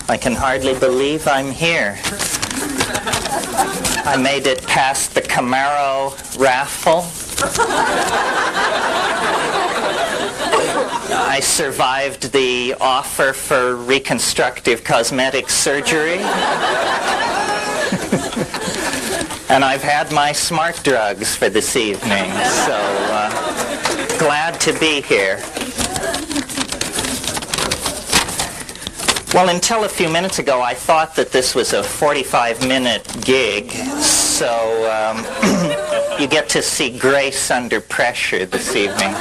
I can hardly believe I'm here. I made it past the Camaro raffle. I survived the offer for reconstructive cosmetic surgery. And I've had my smart drugs for this evening, so glad to be here. Well, until a few minutes ago, I thought that this was a 45-minute gig, so you get to see grace under pressure this evening.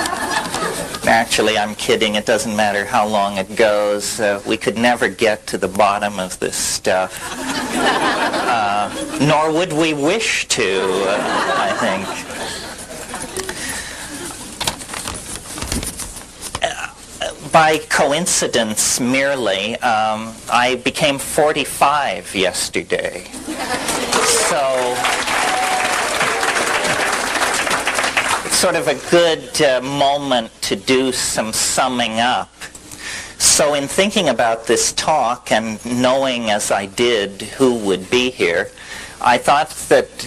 Actually, I'm kidding. It doesn't matter how long it goes. We could never get to the bottom of this stuff. Nor would we wish to, I think. By coincidence, merely, I became 45 yesterday. So, it's sort of a good moment to do some summing up. So in thinking about this talk and knowing as I did who would be here, I thought that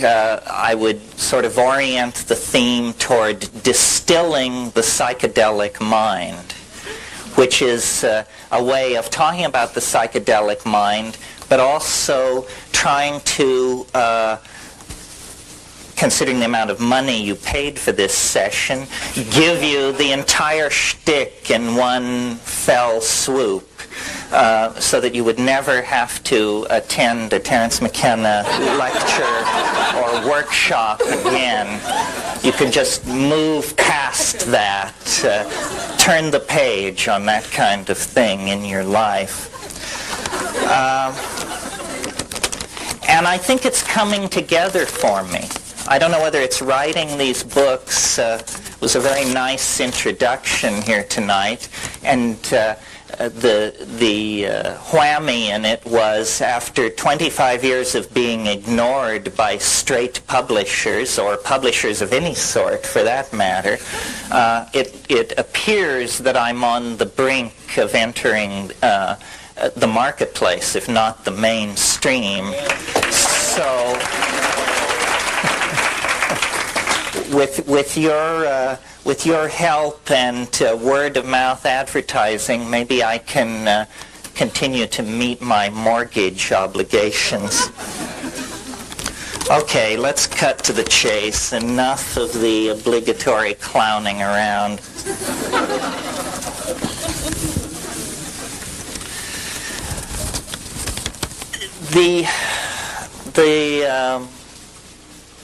I would sort of orient the theme toward distilling the psychedelic mind, which is a way of talking about the psychedelic mind, but also trying to, considering the amount of money you paid for this session, give you the entire shtick in one fell swoop, so that you would never have to attend a Terence McKenna lecture or workshop again. You can just move past that, turn the page on that kind of thing in your life. And I think it's coming together for me. I don't know whether it's writing these books. Was a very nice introduction here tonight, and the whammy in it was, after 25 years of being ignored by straight publishers, or publishers of any sort for that matter, it appears that I'm on the brink of entering the marketplace, if not the mainstream. So with your help and word-of-mouth advertising, maybe I can continue to meet my mortgage obligations. Okay, let's cut to the chase. Enough of the obligatory clowning around. The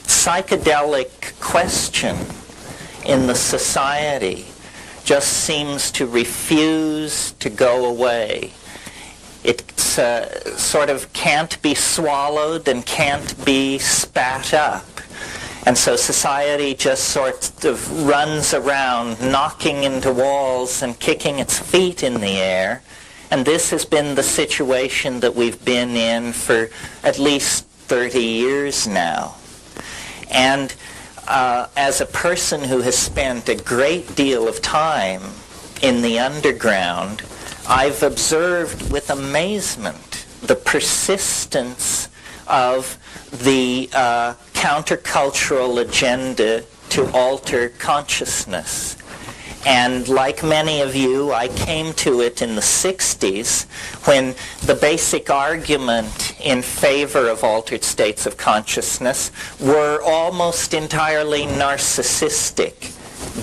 psychedelic question in the society just seems to refuse to go away. It sort of can't be swallowed and can't be spat up. And so society just sort of runs around, knocking into walls and kicking its feet in the air. And this has been the situation that we've been in for at least 30 years now. And as a person who has spent a great deal of time in the underground, I've observed with amazement the persistence of the countercultural agenda to alter consciousness. And like many of you, I came to it in the 60s when the basic argument in favor of altered states of consciousness were almost entirely narcissistic.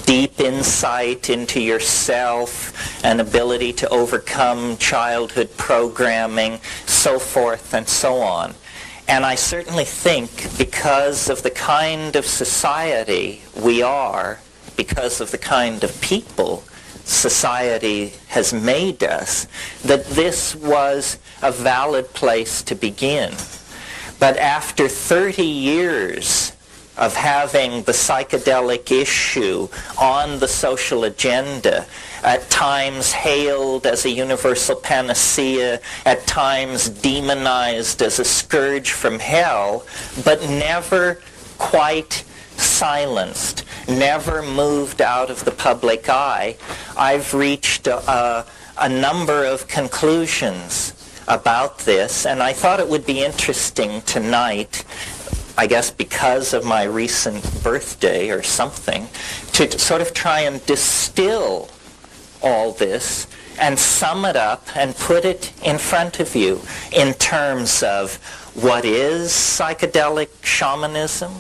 Deep insight into yourself, an ability to overcome childhood programming, so forth and so on. And I certainly think because of the kind of society we are, because of the kind of people society has made us, that this was a valid place to begin. But after 30 years of having the psychedelic issue on the social agenda, at times hailed as a universal panacea, at times demonized as a scourge from hell, but never quite silenced, never moved out of the public eye, I've reached a number of conclusions about this, and I thought it would be interesting tonight, I guess because of my recent birthday or something, to sort of try and distill all this and sum it up and put it in front of you in terms of what is psychedelic shamanism,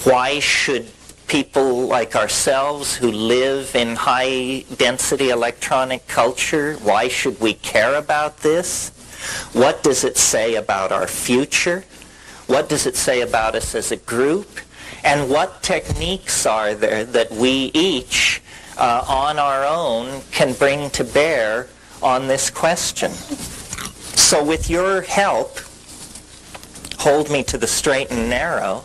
why should people like ourselves who live in high-density electronic culture, why should we care about this? What does it say about our future? What does it say about us as a group? And what techniques are there that we each, on our own, can bring to bear on this question? So with your help, hold me to the straight and narrow,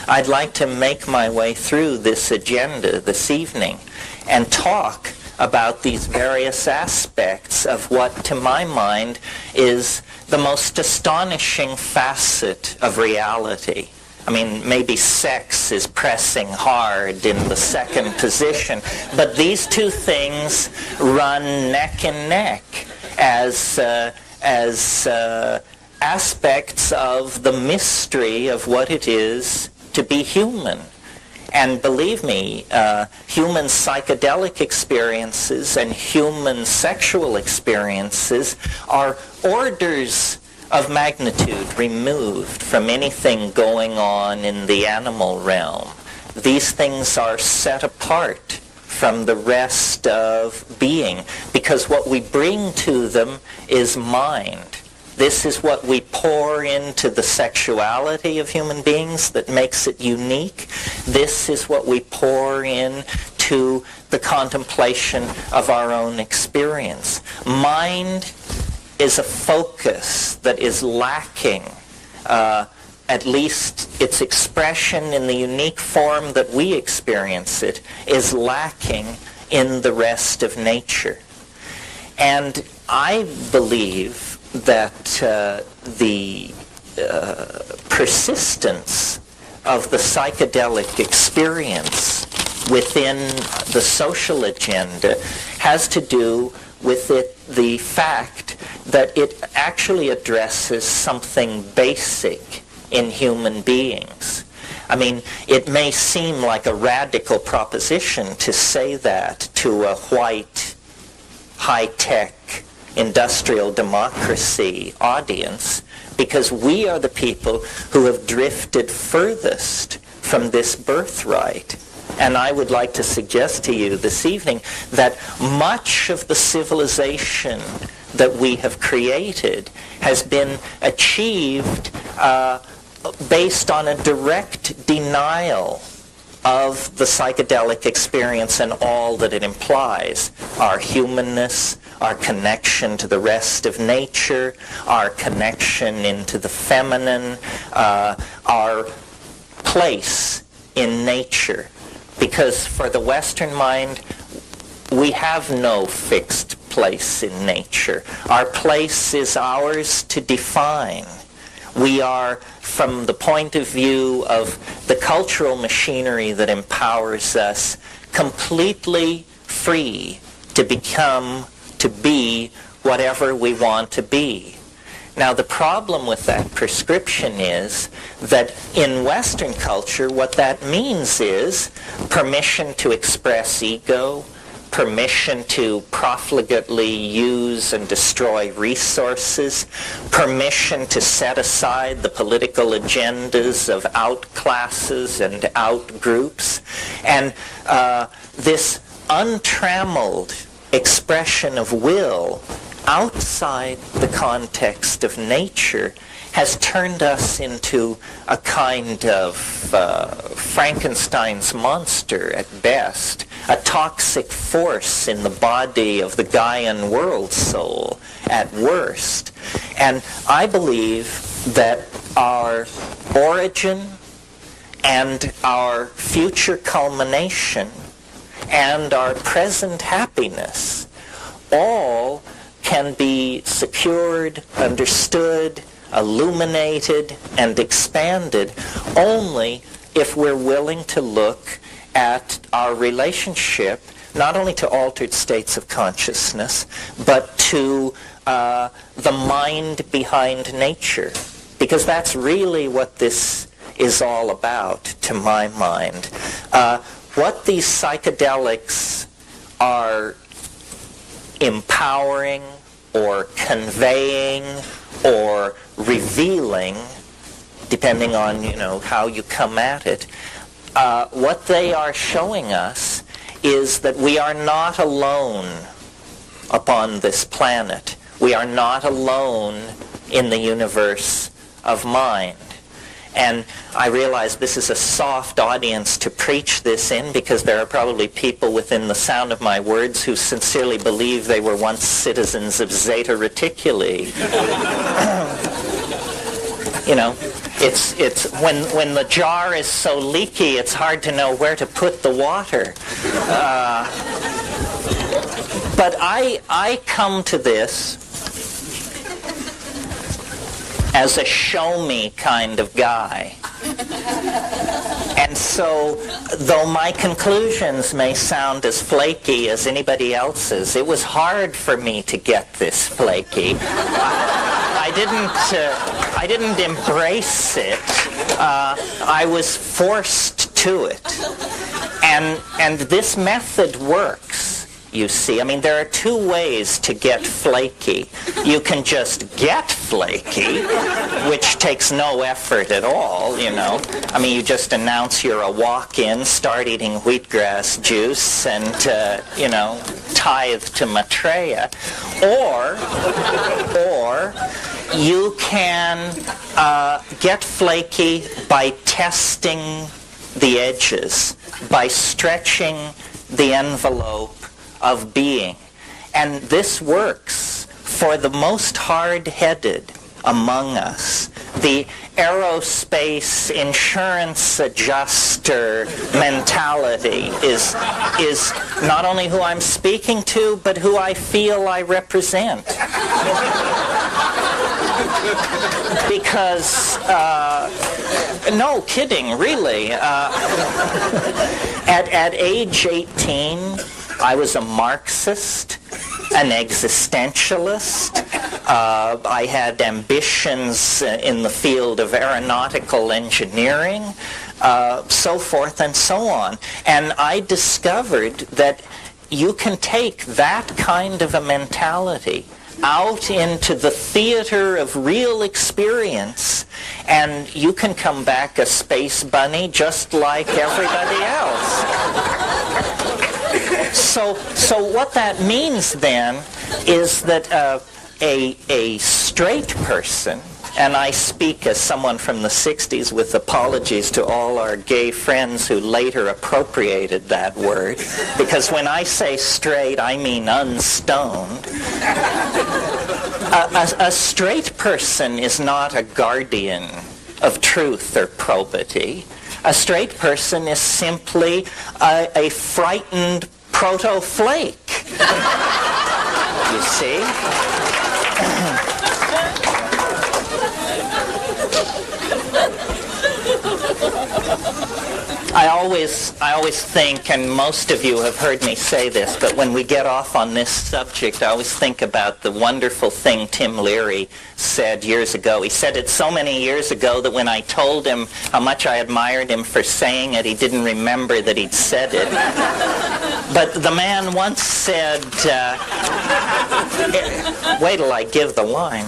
I'd like to make my way through this agenda this evening and talk about these various aspects of what, to my mind, is the most astonishing facet of reality. I mean, maybe sex is pressing hard in the second position, but these two things run neck and neck as aspects of the mystery of what it is to be human. And believe me, human psychedelic experiences and human sexual experiences are orders of magnitude removed from anything going on in the animal realm. These things are set apart from the rest of being because what we bring to them is mind. This is what we pour into the sexuality of human beings that makes it unique. This is what we pour in to the contemplation of our own experience. Mind is a focus that is lacking, at least its expression in the unique form that we experience it, is lacking in the rest of nature. And I believe that the persistence of the psychedelic experience within the social agenda has to do with the fact that it actually addresses something basic in human beings. I mean, it may seem like a radical proposition to say that to a white, high-tech, industrial democracy audience, because we are the people who have drifted furthest from this birthright. And I would like to suggest to you this evening that much of the civilization that we have created has been achieved based on a direct denial of the psychedelic experience and all that it implies. Our humanness, our connection to the rest of nature, our connection into the feminine, our place in nature. Because for the Western mind, we have no fixed place in nature. Our place is ours to define. We are, from the point of view of the cultural machinery that empowers us, completely free to be whatever we want to be. Now, the problem with that prescription is that in Western culture, what that means is permission to express ego, permission to profligately use and destroy resources, permission to set aside the political agendas of outclasses and outgroups, and this untrammeled expression of will outside the context of nature has turned us into a kind of Frankenstein's monster at best, a toxic force in the body of the Gaian world soul at worst. And I believe that our origin and our future culmination and our present happiness all can be secured, understood, illuminated, and expanded only if we're willing to look at our relationship not only to altered states of consciousness, but to the mind behind nature, because that's really what this is all about, to my mind. What these psychedelics are empowering or conveying or revealing, depending on, how you come at it, what they are showing us is that we are not alone upon this planet. We are not alone in the universe of mind. And I realize this is a soft audience to preach this in, because there are probably people within the sound of my words who sincerely believe they were once citizens of Zeta Reticuli. It's when the jar is so leaky, it's hard to know where to put the water. But I come to this as a show-me kind of guy. And so, though my conclusions may sound as flaky as anybody else's, it was hard for me to get this flaky. I didn't embrace it. I was forced to it. And this method works. You see, there are two ways to get flaky. You can just get flaky, which takes no effort at all, you just announce you're a walk-in, start eating wheatgrass juice, and, tithe to Maitreya. Or you can get flaky by testing the edges, by stretching the envelope of being. And this works for the most hard-headed among us. The aerospace insurance adjuster mentality is not only who I'm speaking to, but who I feel I represent. Because, no kidding, really. At age 18, I was a Marxist, an existentialist. I had ambitions in the field of aeronautical engineering, so forth and so on. And I discovered that you can take that kind of a mentality out into the theater of real experience, and you can come back a space bunny just like everybody else. So what that means then is that a straight person, and I speak as someone from the 60s with apologies to all our gay friends who later appropriated that word, because when I say straight, I mean unstoned. A straight person is not a guardian of truth or probity. A straight person is simply a frightened proto-flake. You see? I always think, and most of you have heard me say this, but when we get off on this subject, I always think about the wonderful thing Tim Leary said years ago. He said it so many years ago that when I told him how much I admired him for saying it, he didn't remember that he'd said it. But the man once said, wait till I give the line,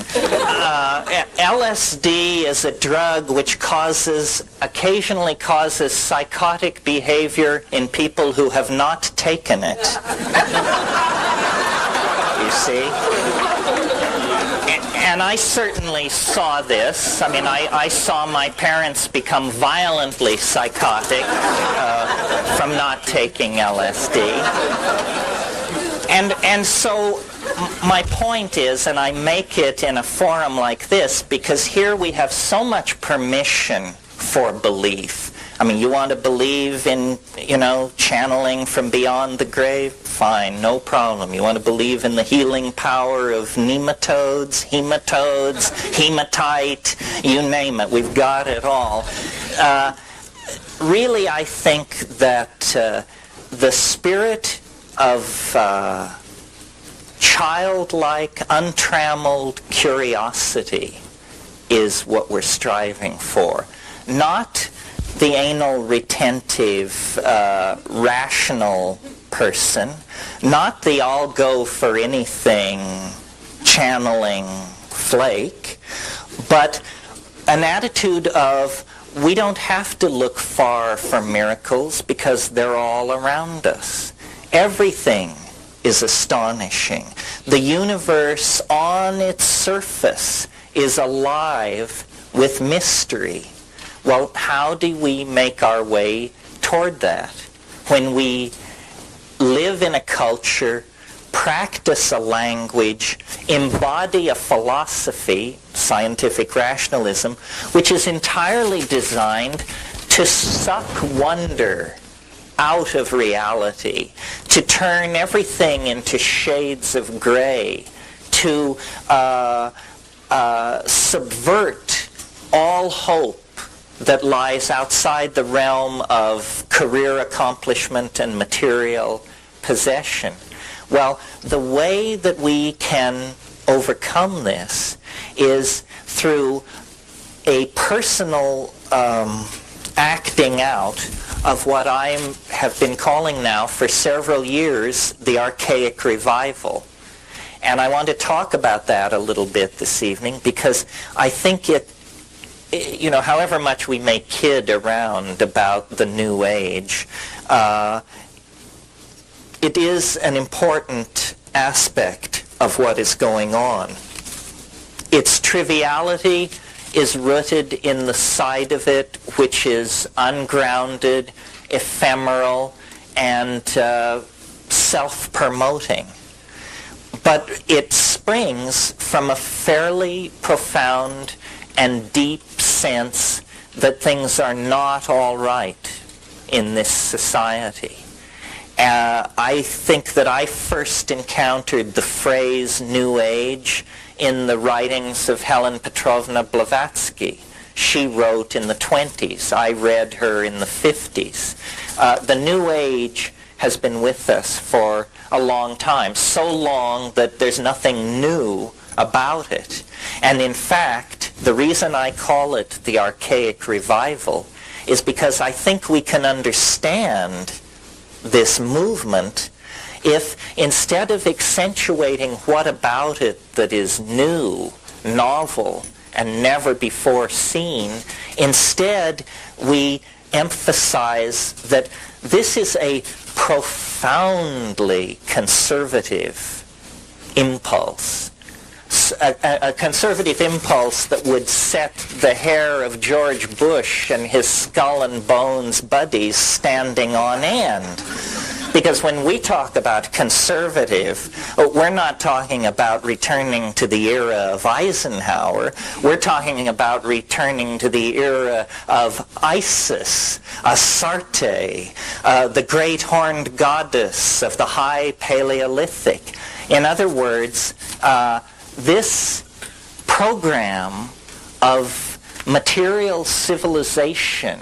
LSD is a drug which occasionally causes psychotic behavior in people who have not taken it. You see? And I certainly saw this. I saw my parents become violently psychotic from not taking LSD. And so my point is, and I make it in a forum like this, because here we have so much permission for belief. You want to believe in, channeling from beyond the grave? Fine, no problem. You want to believe in the healing power of nematodes, hematodes, hematite, you name it. We've got it all. Really, I think that the spirit of childlike, untrammeled curiosity is what we're striving for. Not the anal retentive, rational person, not the I'll go for anything channeling flake, but an attitude of we don't have to look far for miracles because they're all around us. Everything is astonishing. The universe on its surface is alive with mystery. Well, how do we make our way toward that? When we live in a culture, practice a language, embody a philosophy, scientific rationalism, which is entirely designed to suck wonder out of reality, to turn everything into shades of gray, to subvert all hope that lies outside the realm of career accomplishment and material possession. Well, the way that we can overcome this is through a personal acting out of what I have been calling now for several years the archaic revival. And I want to talk about that a little bit this evening because I think however much we may kid around about the New Age, it is an important aspect of what is going on. Its triviality is rooted in the side of it which is ungrounded, ephemeral, and self-promoting. But it springs from a fairly profound and deep sense that things are not all right in this society. I think that I first encountered the phrase New Age in the writings of Helen Petrovna Blavatsky. She wrote in the 20s. I read her in the 50s. The New Age has been with us for a long time, so long that there's nothing new about it. And in fact, the reason I call it the archaic revival is because I think we can understand this movement if instead of accentuating what about it that is new, novel, and never before seen, instead we emphasize that this is a profoundly conservative impulse. A conservative impulse that would set the hair of George Bush and his skull and bones buddies standing on end. Because when we talk about conservative, we're not talking about returning to the era of Eisenhower. We're talking about returning to the era of Isis, Astarte, the great horned goddess of the high Paleolithic. In other words, this program of material civilization,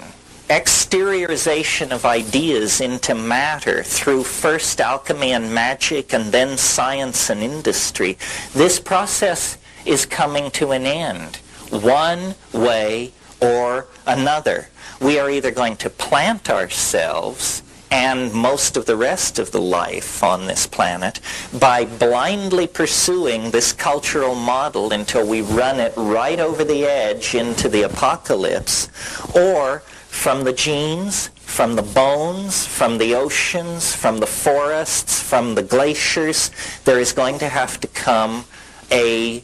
exteriorization of ideas into matter through first alchemy and magic and then science and industry, this process is coming to an end, one way or another. We are either going to plant ourselves and most of the rest of the life on this planet by blindly pursuing this cultural model until we run it right over the edge into the apocalypse, or from the genes, from the bones, from the oceans, from the forests, from the glaciers, there is going to have to come a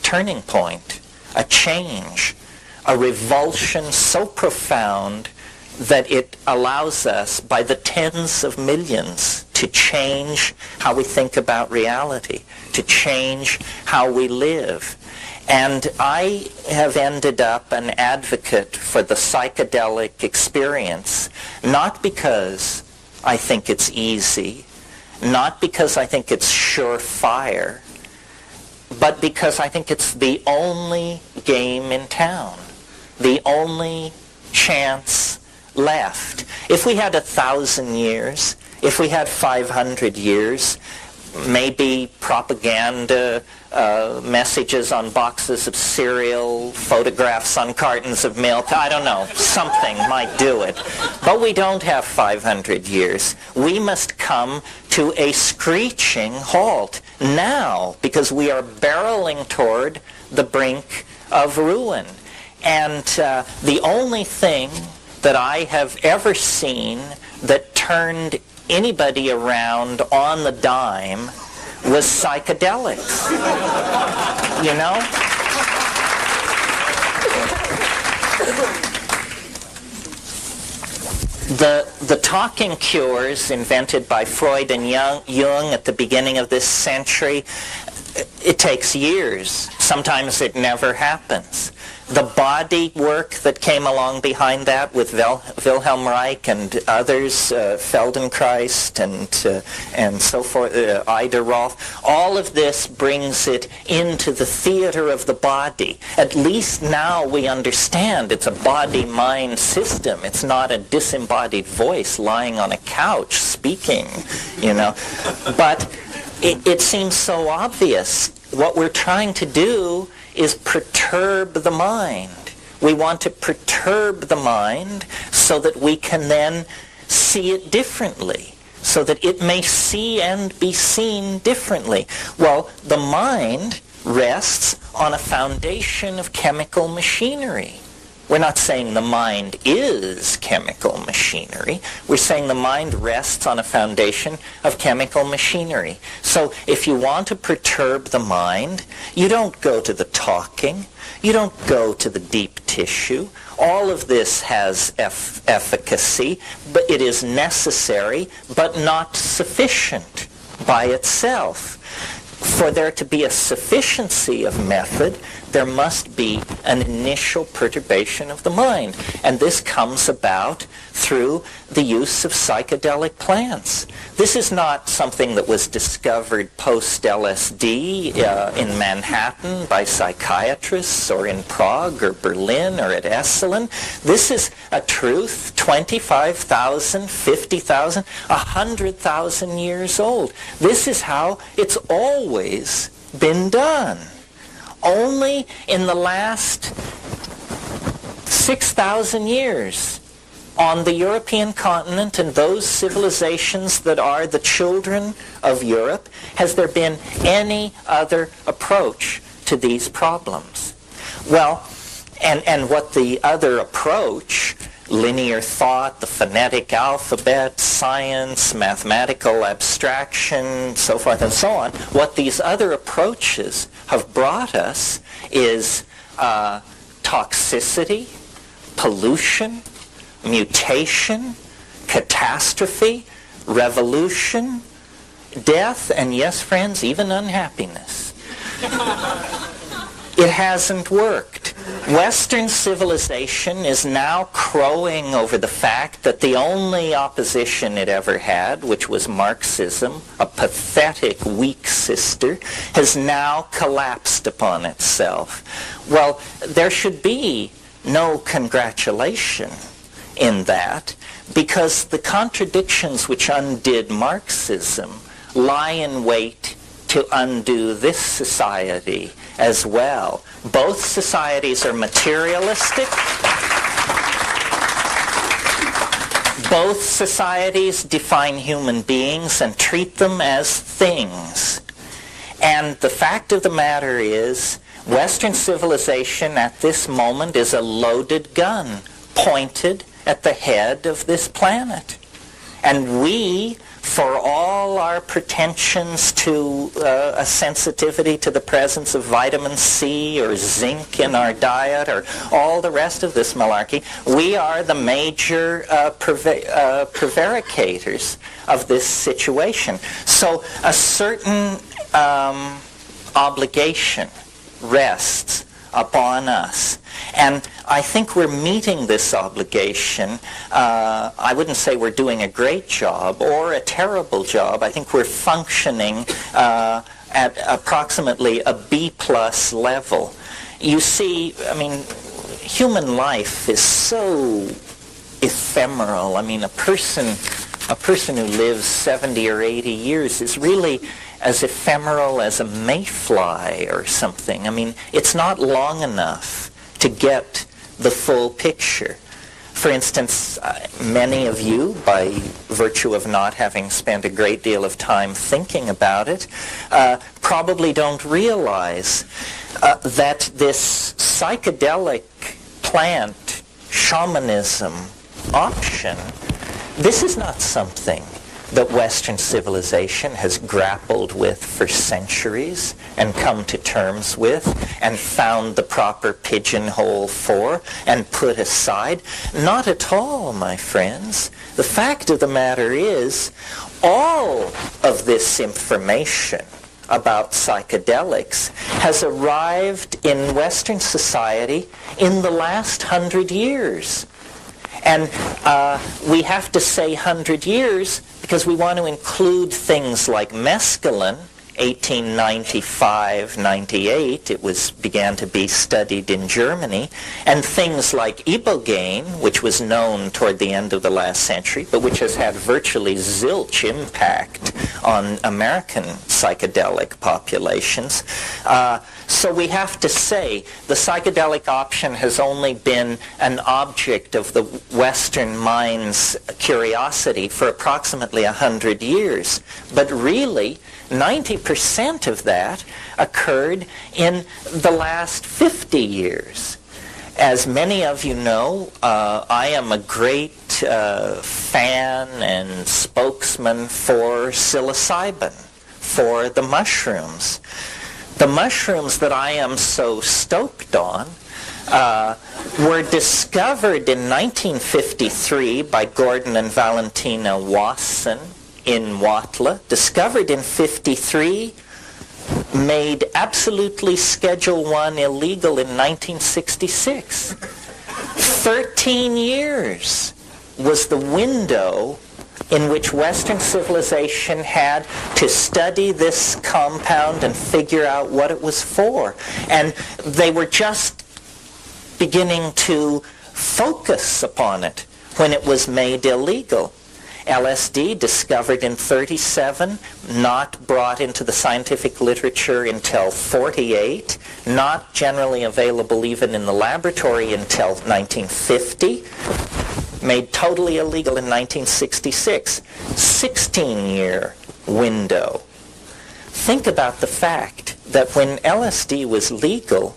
turning point, a change, a revulsion so profound that it allows us, by the tens of millions, to change how we think about reality, to change how we live. And I have ended up an advocate for the psychedelic experience, not because I think it's easy, not because I think it's surefire, but because I think it's the only game in town, the only chance left. If we had 1,000 years, if we had 500 years, maybe propaganda, messages on boxes of cereal, photographs on cartons of milk. I don't know. Something might do it. But we don't have 500 years. We must come to a screeching halt now, because we are barreling toward the brink of ruin. And the only thing that I have ever seen that turned anybody around on the dime was psychedelics. You know? The talking cures invented by Freud and Jung at the beginning of this century, it takes years. Sometimes it never happens. The body work that came along behind that with Wilhelm Reich and others, Feldenkrais and so forth, Ida Rolf, all of this brings it into the theater of the body. At least now we understand it's a body-mind system. It's not a disembodied voice lying on a couch speaking, you know. But it seems so obvious. What we're trying to do is perturb the mind. We want to perturb the mind so that we can then see it differently, so that it may see and be seen differently. Well, the mind rests on a foundation of chemical machinery. We're not saying the mind is chemical machinery. We're saying the mind rests on a foundation of chemical machinery. So if you want to perturb the mind, you don't go to the talking. You don't go to the deep tissue. All of this has efficacy, but it is necessary, but not sufficient by itself. For there to be a sufficiency of method, there must be an initial perturbation of the mind. And this comes about through the use of psychedelic plants. This is not something that was discovered post-LSD in Manhattan by psychiatrists or in Prague or Berlin or at Esalen. This is a truth 25,000, 50,000, 100,000 years old. This is how it's always been done. Only in the last 6,000 years on the European continent and those civilizations that are the children of Europe has there been any other approach to these problems. Well, and what the other approach, linear thought, the phonetic alphabet, science, mathematical abstraction, so forth and so on, what these other approaches have brought us is toxicity, pollution, mutation, catastrophe, revolution, death, and yes, friends, even unhappiness. It hasn't worked. Western civilization is now crowing over the fact that the only opposition it ever had, which was Marxism, a pathetic, weak sister, has now collapsed upon itself. Well, there should be no congratulation in that, because the contradictions which undid Marxism lie in wait to undo this society as well. Both societies are materialistic. Both societies define human beings and treat them as things. And the fact of the matter is, Western civilization at this moment is a loaded gun pointed at the head of this planet. And we, for all our pretensions to a sensitivity to the presence of vitamin C or zinc in our diet or all the rest of this malarkey, we are the major prevaricators of this situation. So a certain obligation rests upon us. And I think we're meeting this obligation. I wouldn't say we're doing a great job or a terrible job. I think we're functioning at approximately a B+ level. You see, I mean, human life is so ephemeral. I mean, a person who lives 70 or 80 years is really as ephemeral as a mayfly or something. I mean, it's not long enough to get the full picture. For instance, many of you, by virtue of not having spent a great deal of time thinking about it, probably don't realize that this psychedelic plant shamanism option, this is not something that Western civilization has grappled with for centuries and come to terms with and found the proper pigeonhole for and put aside. Not at all, my friends. The fact of the matter is, all of this information about psychedelics has arrived in Western society in the last 100 years. And we have to say 100 years because we want to include things like mescaline, 1895-98, it began to be studied in Germany, and things like ibogaine, which was known toward the end of the last century, but which has had virtually zilch impact on American psychedelic populations. So we have to say the psychedelic option has only been an object of the Western mind's curiosity for approximately 100 years. But really, 90% of that occurred in the last 50 years. As many of you know, I am a great fan and spokesman for psilocybin, for the mushrooms. The mushrooms that I am so stoked on were discovered in 1953 by Gordon and Valentina Wasson in Huautla, discovered in 53, made absolutely Schedule I illegal in 1966. 13 years was the window in which Western civilization had to study this compound and figure out what it was for. And they were just beginning to focus upon it when it was made illegal. LSD, discovered in 37, not brought into the scientific literature until 48, not generally available even in the laboratory until 1950, made totally illegal in 1966. 16-year window. Think about the fact that when LSD was legal,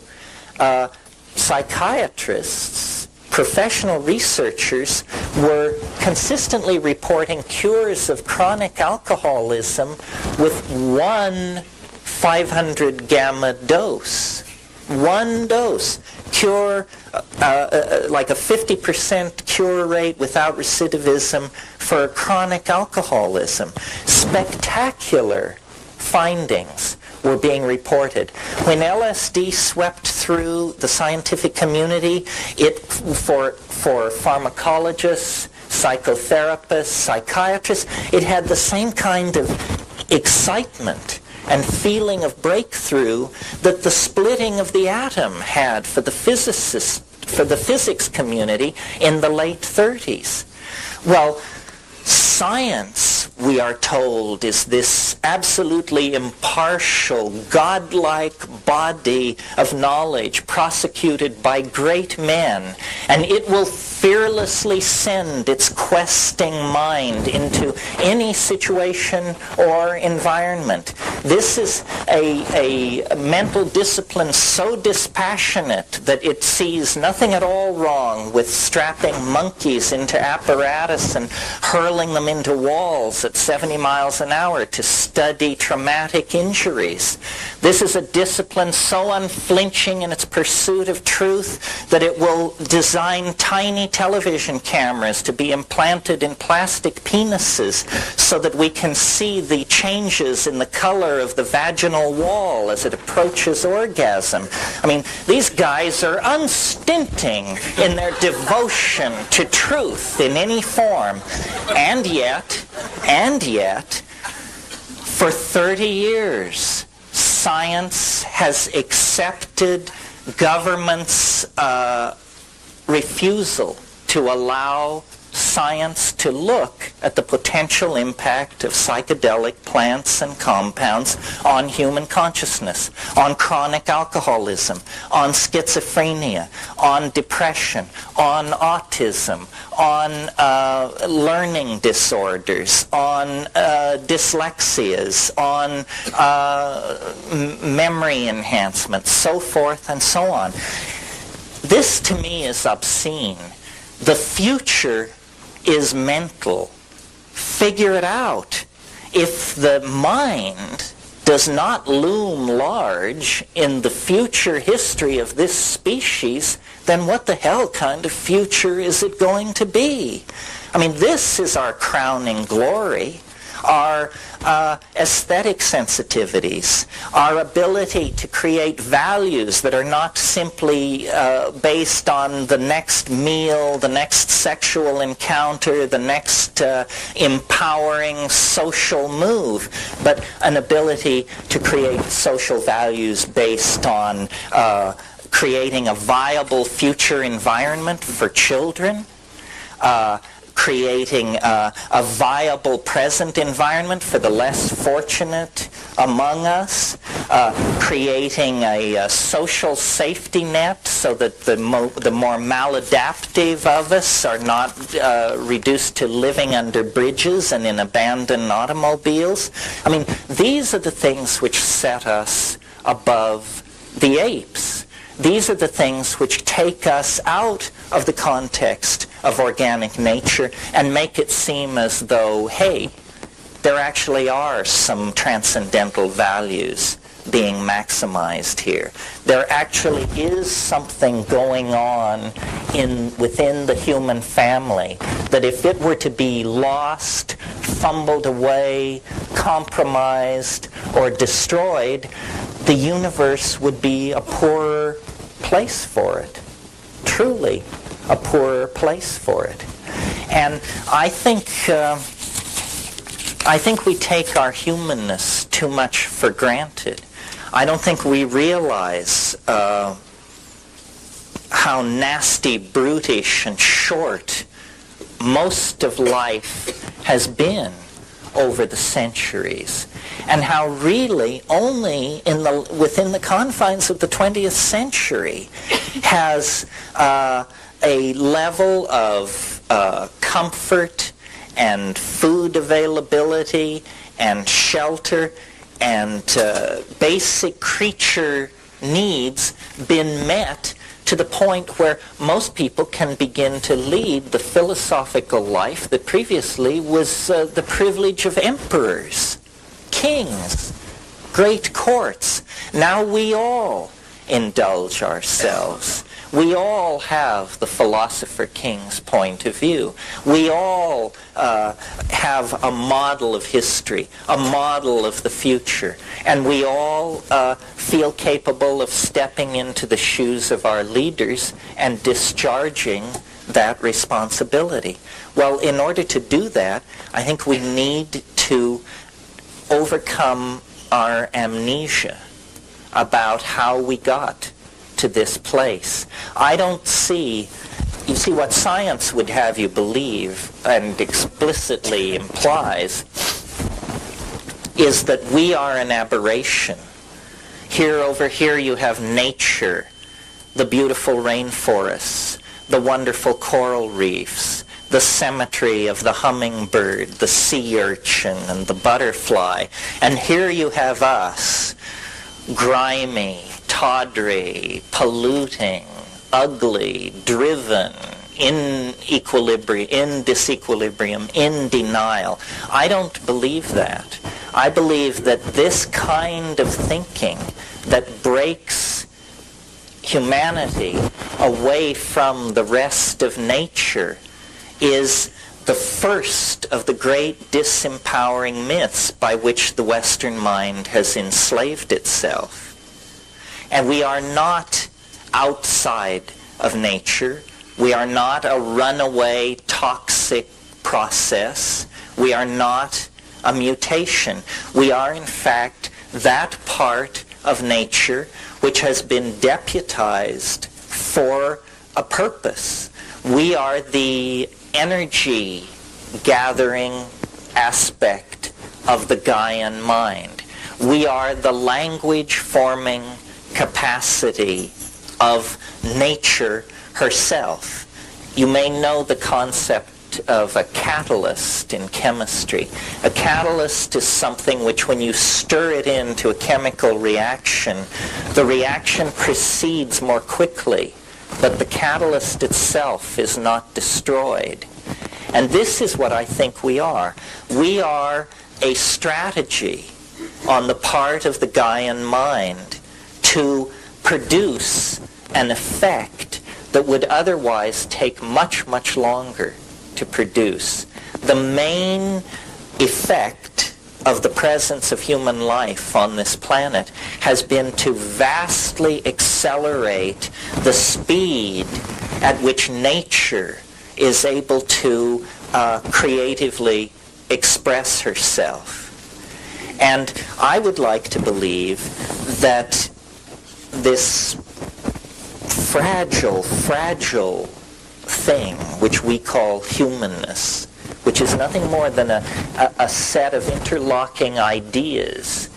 psychiatrists, professional researchers were consistently reporting cures of chronic alcoholism with one 500 gamma dose. One dose. Cure, like a 50% cure rate without recidivism for chronic alcoholism. Spectacular findings were being reported. When LSD swept through the scientific community, for pharmacologists, psychotherapists, psychiatrists, it had the same kind of excitement and feeling of breakthrough that the splitting of the atom had for the physicists, for the physics community in the late 30s. Well, science, we are told, is this absolutely impartial, godlike body of knowledge prosecuted by great men, and it will fearlessly send its questing mind into any situation or environment. This is a mental discipline so dispassionate that it sees nothing at all wrong with strapping monkeys into apparatus and hurling them into walls at 70 miles an hour to study traumatic injuries. This is a discipline so unflinching in its pursuit of truth that it will design tiny television cameras to be implanted in plastic penises so that we can see the changes in the color of the vaginal wall as it approaches orgasm. I mean, these guys are unstinting in their devotion to truth in any form. And yet, for 30 years, science has accepted government's refusal to allow science to look at the potential impact of psychedelic plants and compounds on human consciousness, on chronic alcoholism, on schizophrenia, on depression, on autism, on learning disorders, on dyslexias, on memory enhancement, so forth and so on. This to me is obscene. The future is mental. Figure it out. If the mind does not loom large in the future history of this species, then what the hell kind of future is it going to be? I mean, this is our crowning glory. Our aesthetic sensitivities, our ability to create values that are not simply based on the next meal, the next sexual encounter, the next empowering social move, but an ability to create social values based on creating a viable future environment for children, creating a viable present environment for the less fortunate among us, creating a social safety net so that the more maladaptive of us are not reduced to living under bridges and in abandoned automobiles. I mean, these are the things which set us above the apes. These are the things which take us out of the context of organic nature and make it seem as though, hey, there actually are some transcendental values being maximized here. There actually is something going on within the human family that if it were to be lost, fumbled away, compromised, or destroyed, the universe would be a poorer place for it. Truly a poorer place for it. And I think we take our humanness too much for granted. I don't think we realize how nasty, brutish, and short most of life has been over the centuries, and how really only within the confines of the 20th century has a level of comfort and food availability and shelter and basic creature needs been met to the point where most people can begin to lead the philosophical life that previously was the privilege of emperors, kings, great courts. Now we all indulge ourselves. We all have the philosopher king's point of view. We all have a model of history, a model of the future, and we all feel capable of stepping into the shoes of our leaders and discharging that responsibility. Well, in order to do that, I think we need to overcome our amnesia about how we got to this place. I don't see, you see, what science would have you believe and explicitly implies is that we are an aberration. Over here you have nature, the beautiful rainforests, the wonderful coral reefs, the symmetry of the hummingbird, the sea urchin, and the butterfly. And here you have us, grimy, tawdry, polluting, ugly, driven, in disequilibrium, in denial. I don't believe that. I believe that this kind of thinking that breaks humanity away from the rest of nature is the first of the great disempowering myths by which the Western mind has enslaved itself. And we are not outside of nature. We are not a runaway toxic process. We are not a mutation. We are, in fact, that part of nature which has been deputized for a purpose, We are the energy gathering aspect of the Gaian mind. We are the language forming capacity of nature herself. You may know the concept of a catalyst in chemistry. A catalyst is something which, when you stir it into a chemical reaction, the reaction proceeds more quickly, but the catalyst itself is not destroyed. And this is what I think we are. We are a strategy on the part of the Gaian mind to produce an effect that would otherwise take much, much longer to produce. The main effect of the presence of human life on this planet has been to vastly accelerate the speed at which nature is able to creatively express herself. And I would like to believe that this fragile thing which we call humanness, which is nothing more than a set of interlocking ideas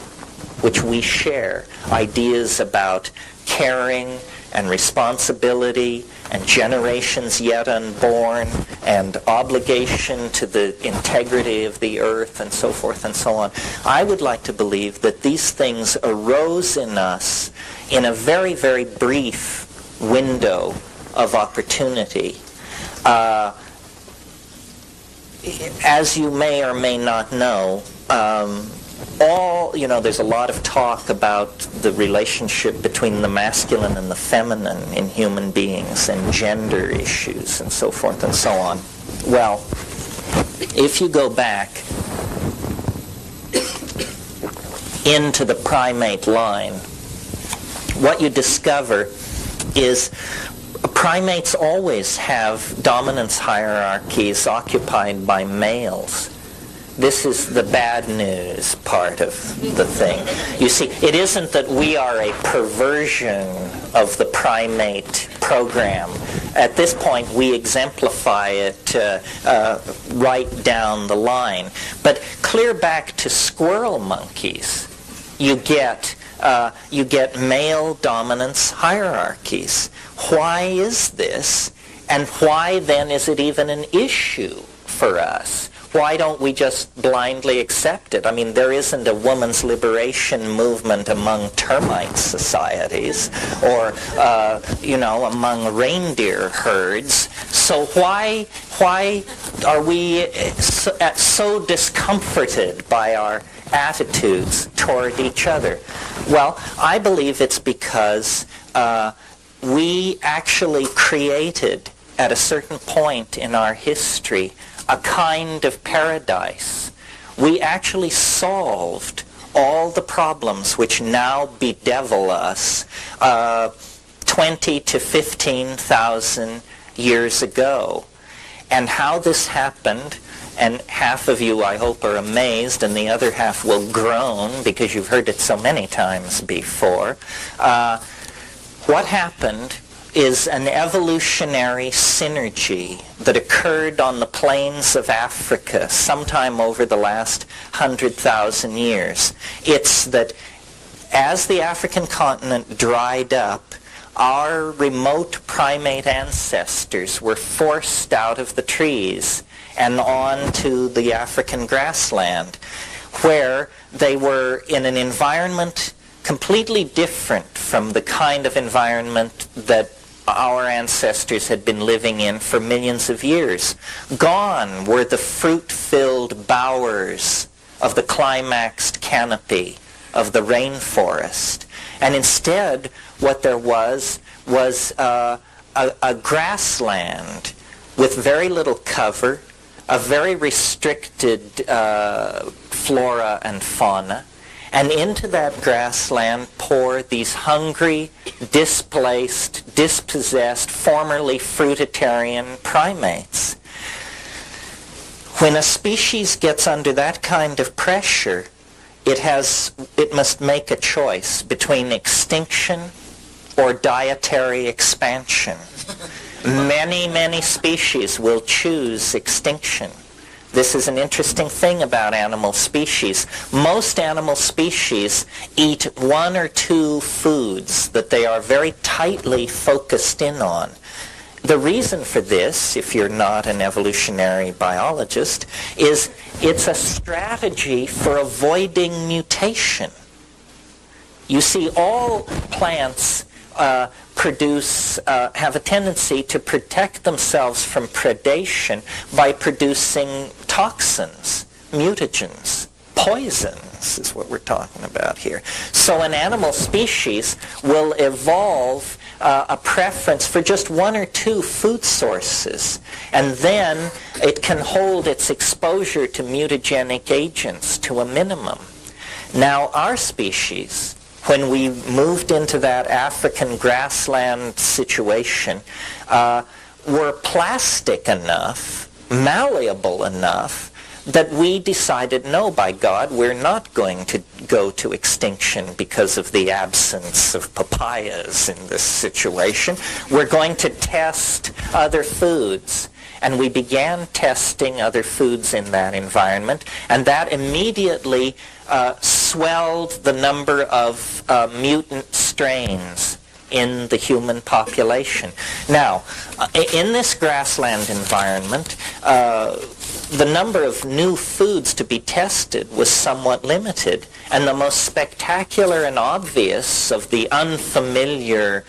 which we share, ideas about caring and responsibility and generations yet unborn and obligation to the integrity of the earth and so forth and so on. I would like to believe that these things arose in us in a very, very brief window of opportunity. As you may or may not know, there's a lot of talk about the relationship between the masculine and the feminine in human beings and gender issues and so forth and so on. Well, if you go back into the primate line, what you discover is primates always have dominance hierarchies occupied by males. This is the bad news part of the thing. You see, it isn't that we are a perversion of the primate program. At this point, we exemplify it right down the line. But clear back to squirrel monkeys, you get male dominance hierarchies. Why is this? And why then is it even an issue for us? Why don't we just blindly accept it? I mean, there isn't a woman's liberation movement among termite societies or, among reindeer herds. So why are we so discomforted by our attitudes toward each other? Well, I believe it's because we actually created, at a certain point in our history, a kind of paradise. We actually solved all the problems which now bedevil us 20 to 15,000 years ago. And how this happened, and half of you, I hope, are amazed, and the other half will groan because you've heard it so many times before. What happened is an evolutionary synergy that occurred on the plains of Africa sometime over the last 100,000 years. It's that as the African continent dried up, our remote primate ancestors were forced out of the trees and onto the African grassland, where they were in an environment completely different from the kind of environment that our ancestors had been living in for millions of years. Gone were the fruit-filled bowers of the climaxed canopy of the rainforest. And instead, what there was a grassland with very little cover, a very restricted flora and fauna, and into that grassland pour these hungry, displaced, dispossessed, formerly fruitarian primates. When a species gets under that kind of pressure, it must make a choice between extinction or dietary expansion. Many, many species will choose extinction. This is an interesting thing about animal species. Most animal species eat one or two foods that they are very tightly focused in on. The reason for this, if you're not an evolutionary biologist, is it's a strategy for avoiding mutation. You see, all plants have a tendency to protect themselves from predation by producing toxins, mutagens, poisons is what we're talking about here. So an animal species will evolve a preference for just one or two food sources, and then it can hold its exposure to mutagenic agents to a minimum. Now, our species, when we moved into that African grassland situation, were plastic enough, malleable enough, that we decided, no, by God, we're not going to go to extinction because of the absence of papayas in this situation. We're going to test other foods. And we began testing other foods in that environment, and that immediately swelled the number of mutant strains in the human population. Now, in this grassland environment, the number of new foods to be tested was somewhat limited, and the most spectacular and obvious of the unfamiliar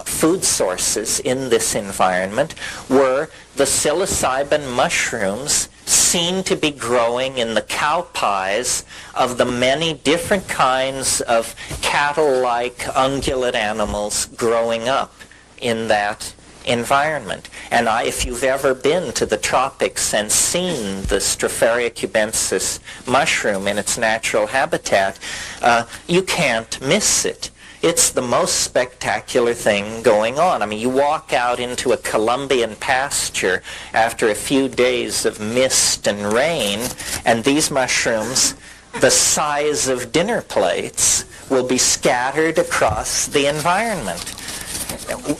food sources in this environment were the psilocybin mushrooms seen to be growing in the cow pies of the many different kinds of cattle-like ungulate animals growing up in that environment. And if you've ever been to the tropics and seen the Stropharia cubensis mushroom in its natural habitat, you can't miss it. It's the most spectacular thing going on. I mean, you walk out into a Colombian pasture after a few days of mist and rain, and these mushrooms, the size of dinner plates, will be scattered across the environment.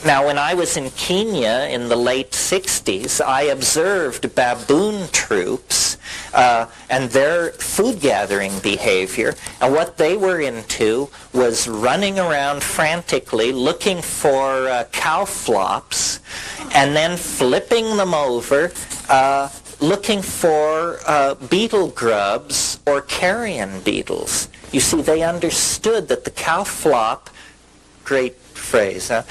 Now, when I was in Kenya in the late 60s, I observed baboon troops and their food gathering behavior, and what they were into was running around frantically looking for cow flops and then flipping them over, looking for beetle grubs or carrion beetles. You see, they understood that the cow flop, great phrase, huh?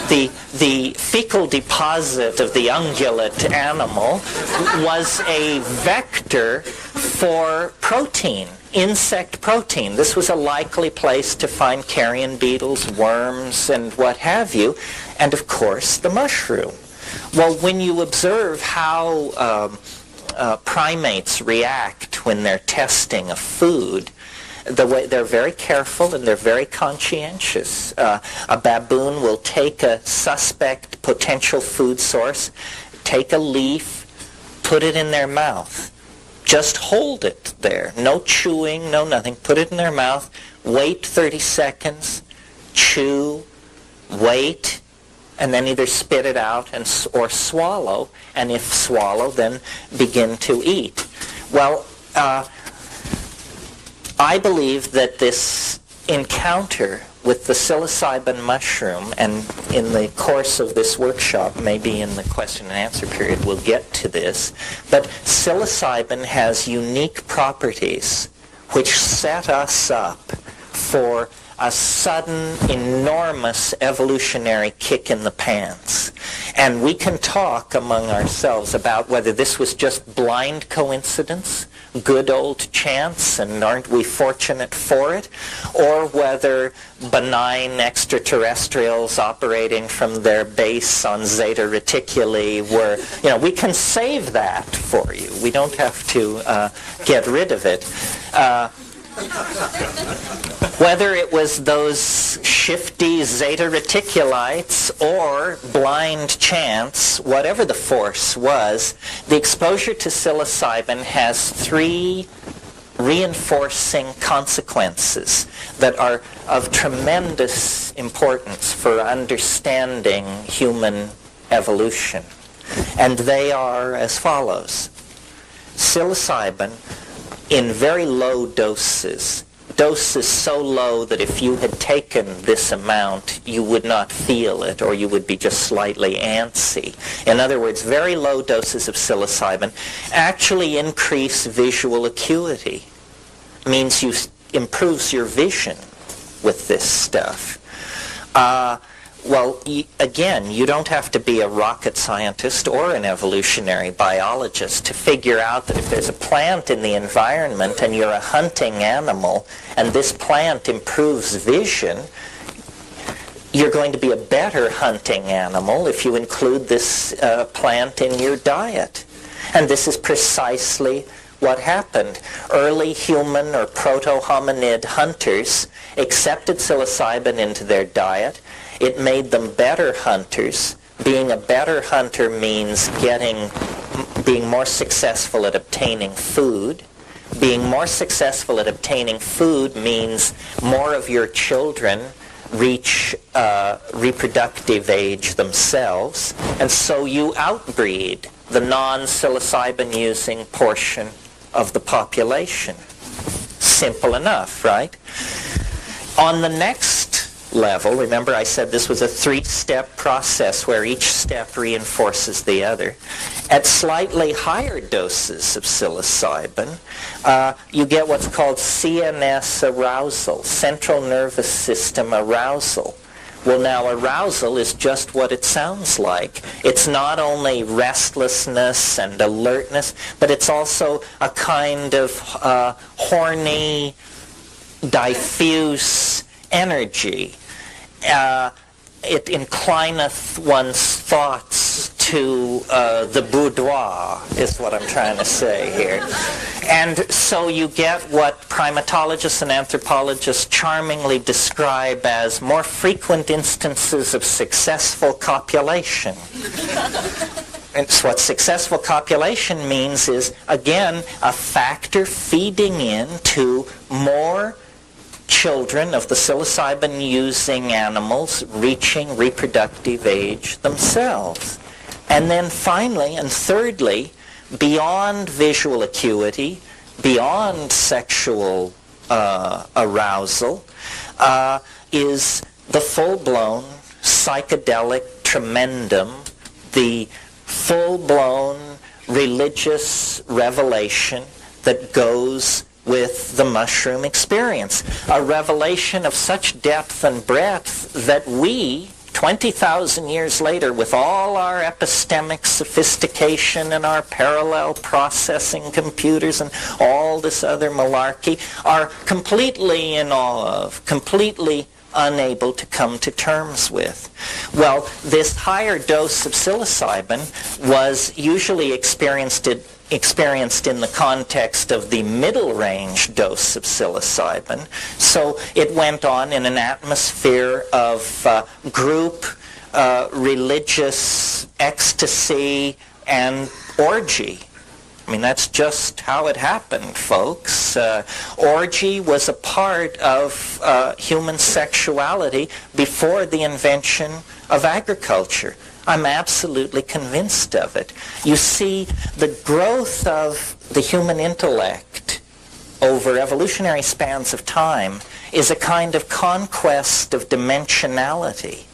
The fecal deposit of the ungulate animal was a vector for protein, insect protein. This was a likely place to find carrion beetles, worms, and what have you, and of course the mushroom. Well, when you observe how primates react when they're testing a food, they're very careful and they're very conscientious. A baboon will take a suspect potential food source, take a leaf, put it in their mouth. Just hold it there. No chewing, no nothing. Put it in their mouth. Wait 30 seconds. Chew. Wait. And then either spit it out or swallow. And if swallow, then begin to eat. Well, I believe that this encounter with the psilocybin mushroom, and in the course of this workshop, maybe in the question and answer period, we'll get to this, but psilocybin has unique properties which set us up for a sudden, enormous evolutionary kick in the pants. And we can talk among ourselves about whether this was just blind coincidence, good old chance, and aren't we fortunate for it, or whether benign extraterrestrials operating from their base on Zeta Reticuli were, we can save that for you. We don't have to get rid of it. Whether it was those shifty Zeta Reticulites or blind chance, whatever the force was, the exposure to psilocybin has three reinforcing consequences that are of tremendous importance for understanding human evolution. And they are as follows. Psilocybin in very low doses so low that if you had taken this amount, you would not feel it, or you would be just slightly antsy. In other words, very low doses of psilocybin actually increase visual acuity. Means you improves your vision with this stuff. Well, again, you don't have to be a rocket scientist or an evolutionary biologist to figure out that if there's a plant in the environment and you're a hunting animal and this plant improves vision, you're going to be a better hunting animal if you include this plant in your diet. And this is precisely what happened. Early human or proto-hominid hunters accepted psilocybin into their diet. It made them better hunters. Being a better hunter means being more successful at obtaining food. Being more successful at obtaining food means more of your children reach reproductive age themselves, and so you outbreed the non-psilocybin using portion of the population. Simple enough, right? On the next level, remember I said this was a three-step process where each step reinforces the other. At slightly higher doses of psilocybin, you get what's called CNS arousal, central nervous system arousal. Well, now arousal is just what it sounds like. It's not only restlessness and alertness, but it's also a kind of horny, diffuse energy. It inclineth one's thoughts to the boudoir, is what I'm trying to say here. And so you get what primatologists and anthropologists charmingly describe as more frequent instances of successful copulation. And so what successful copulation means is, again, a factor feeding into more children of the psilocybin-using animals reaching reproductive age themselves. And then finally, and thirdly, beyond visual acuity, beyond sexual arousal, is the full-blown psychedelic tremendum, the full-blown religious revelation that goes with the mushroom experience. A revelation of such depth and breadth that we, 20,000 years later, with all our epistemic sophistication and our parallel processing computers and all this other malarkey, are completely in awe of, completely unable to come to terms with. Well, this higher dose of psilocybin was usually experienced in the context of the middle range dose of psilocybin. So it went on in an atmosphere of group religious ecstasy and orgy. I mean, that's just how it happened, folks. Orgy was a part of human sexuality before the invention of agriculture. I'm absolutely convinced of it. You see, the growth of the human intellect over evolutionary spans of time is a kind of conquest of dimensionality.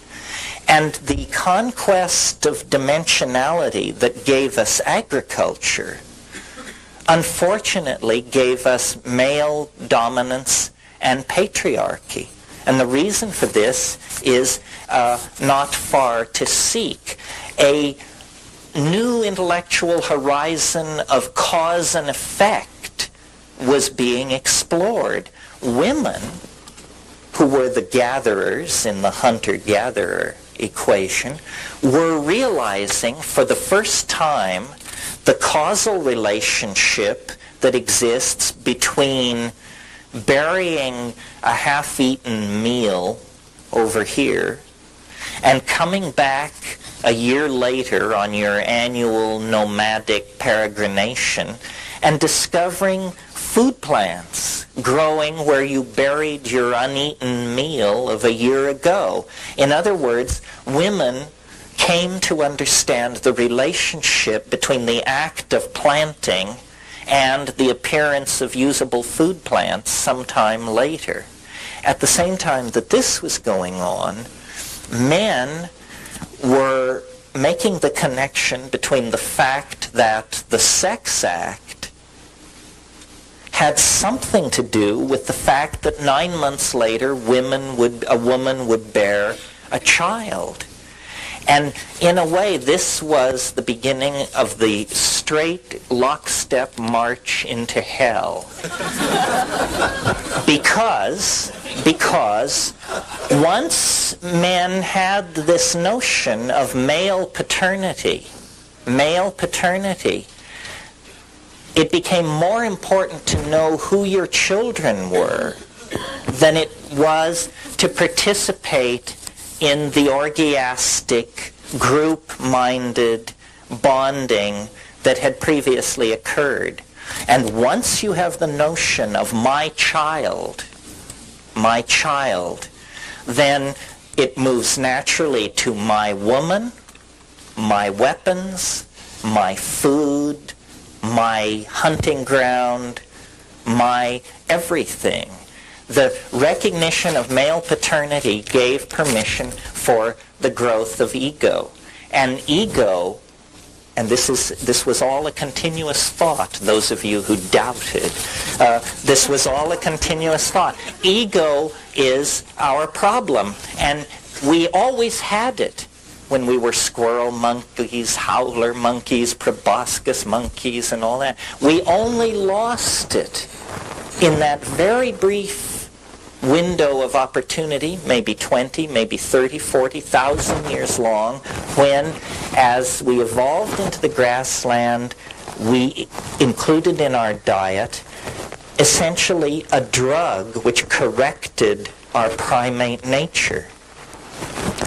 And the conquest of dimensionality that gave us agriculture, unfortunately, gave us male dominance and patriarchy. And the reason for this is not far to seek. A new intellectual horizon of cause and effect was being explored. Women, who were the gatherers in the hunter-gatherer equation, were realizing for the first time the causal relationship that exists between burying a half-eaten meal over here and coming back a year later on your annual nomadic peregrination and discovering food plants growing where you buried your uneaten meal of a year ago. In other words, women came to understand the relationship between the act of planting and the appearance of usable food plants sometime later. At the same time that this was going on, men were making the connection between the fact that the sex act had something to do with the fact that 9 months later a woman would bear a child. And in a way, this was the beginning of the straight lockstep march into hell. Because once men had this notion of male paternity, it became more important to know who your children were than it was to participate in the orgiastic, group-minded bonding that had previously occurred. And once you have the notion of my child, then it moves naturally to my woman, my weapons, my food, my hunting ground, my everything. The recognition of male paternity gave permission for the growth of ego. And ego, and this was all a continuous thought, those of you who doubted, this was all a continuous thought. Ego is our problem, and we always had it when we were squirrel monkeys, howler monkeys, proboscis monkeys, and all that. We only lost it in that very brief window of opportunity, maybe 20, maybe 30, 40,000 years long, when, as we evolved into the grassland, we included in our diet essentially a drug which corrected our primate nature,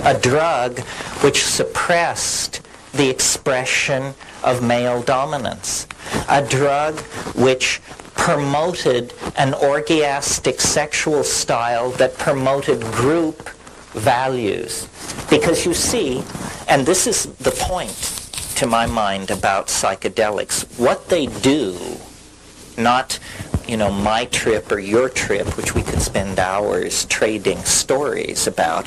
a drug which suppressed the expression of male dominance, a drug which promoted an orgiastic sexual style that promoted group values. Because you see, and this is the point to my mind about psychedelics, what they do, not my trip or your trip, which we could spend hours trading stories about,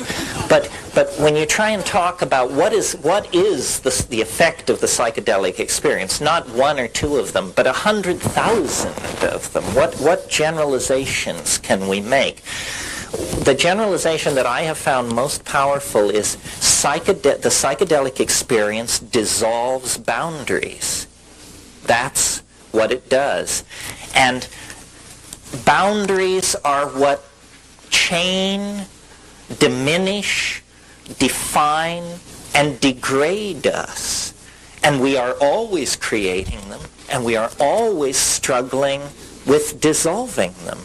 but when you try and talk about what is the effect of the psychedelic experience, not one or two of them, but 100,000 of them, what generalizations can we make? The generalization that I have found most powerful is the psychedelic experience dissolves boundaries. That's what it does. And boundaries are what chain, diminish, define, and degrade us. And we are always creating them, and we are always struggling with dissolving them.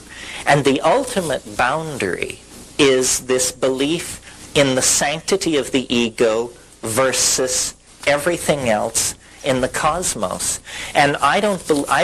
And the ultimate boundary is this belief in the sanctity of the ego versus everything else in the cosmos. And I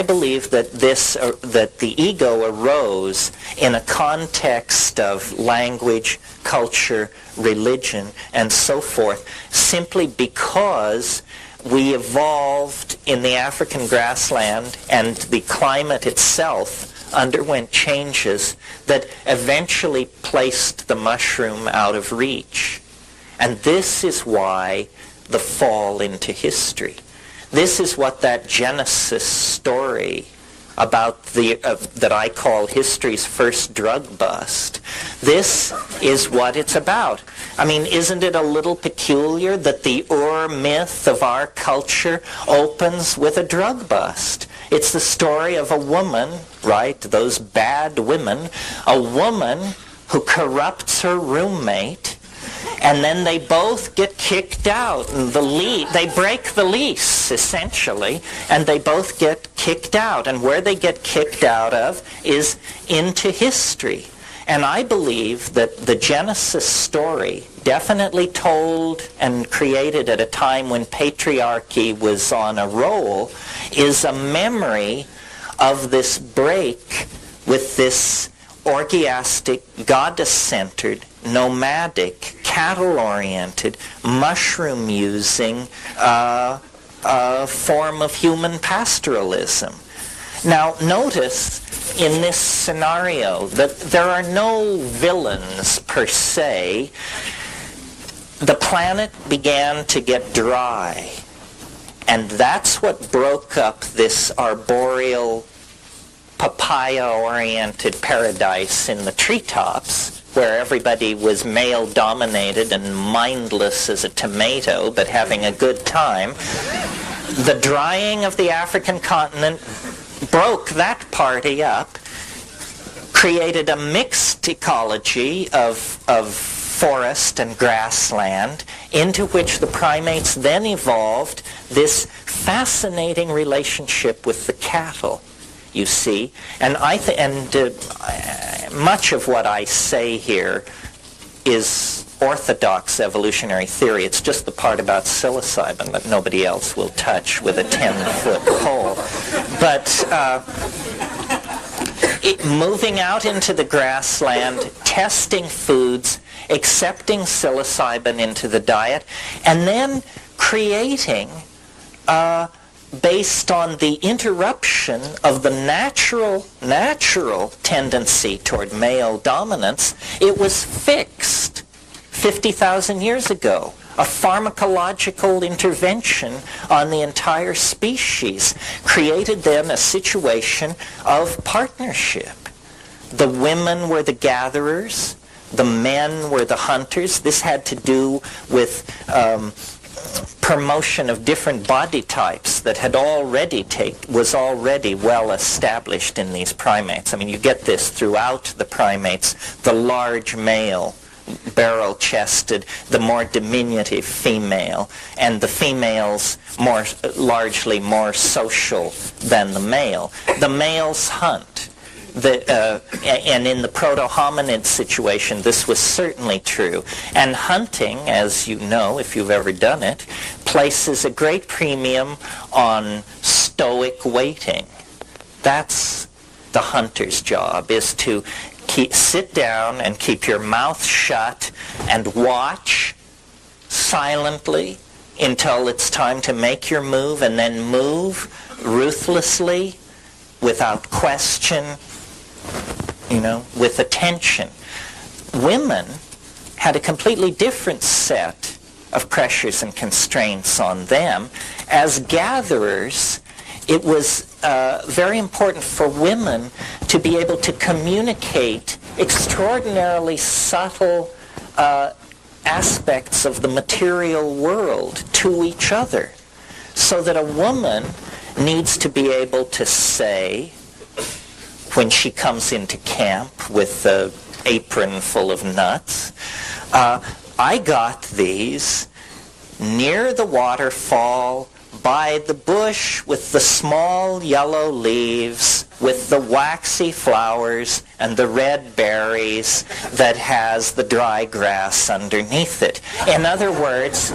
believe that that the ego arose in a context of language, culture, religion, and so forth, simply because we evolved in the African grassland, and the climate itself underwent changes that eventually placed the mushroom out of reach. And this is why the fall into history. This is what that Genesis story about that I call history's first drug bust. This is what it's about. I mean, isn't it a little peculiar that the Ur myth of our culture opens with a drug bust? It's the story of a woman, right? Those bad women. A woman who corrupts her roommate, and then they both get kicked out. And they break the lease, essentially, and they both get kicked out. And where they get kicked out of is into history. And I believe that the Genesis story, definitely told and created at a time when patriarchy was on a roll, is a memory of this break with this orgiastic, goddess-centered, nomadic, cattle-oriented, mushroom-using form of human pastoralism. Now, notice in this scenario that there are no villains per se. The planet began to get dry, and that's what broke up this arboreal, papaya-oriented paradise in the treetops, where everybody was male-dominated and mindless as a tomato, but having a good time. The drying of the African continent broke that party up, created a mixed ecology of forest and grassland, into which the primates then evolved this fascinating relationship with the cattle, you see. And much of what I say here is orthodox evolutionary theory. It's just the part about psilocybin that nobody else will touch with a 10-foot pole. But moving out into the grassland, testing foods, accepting psilocybin into the diet, and then creating, based on the interruption of the natural tendency toward male dominance, it was fixed 50,000 years ago. A pharmacological intervention on the entire species created then a situation of partnership. The women were the gatherers, the men were the hunters. This had to do with promotion of different body types that was already well established in these primates. I mean, you get this throughout the primates. The large male, barrel-chested, the more diminutive female, and the females largely more social than the male. The males hunt. And in the proto-hominid situation, this was certainly true. And hunting, as you know, if you've ever done it, places a great premium on stoic waiting. That's the hunter's job, is to sit down and keep your mouth shut and watch silently until it's time to make your move, and then move ruthlessly, without question, with attention. Women had a completely different set of pressures and constraints on them. As gatherers, it was very important for women to be able to communicate extraordinarily subtle aspects of the material world to each other, so that a woman needs to be able to say, when she comes into camp with the apron full of nuts, I got these near the waterfall, by the bush with the small yellow leaves, with the waxy flowers and the red berries that has the dry grass underneath it. In other words,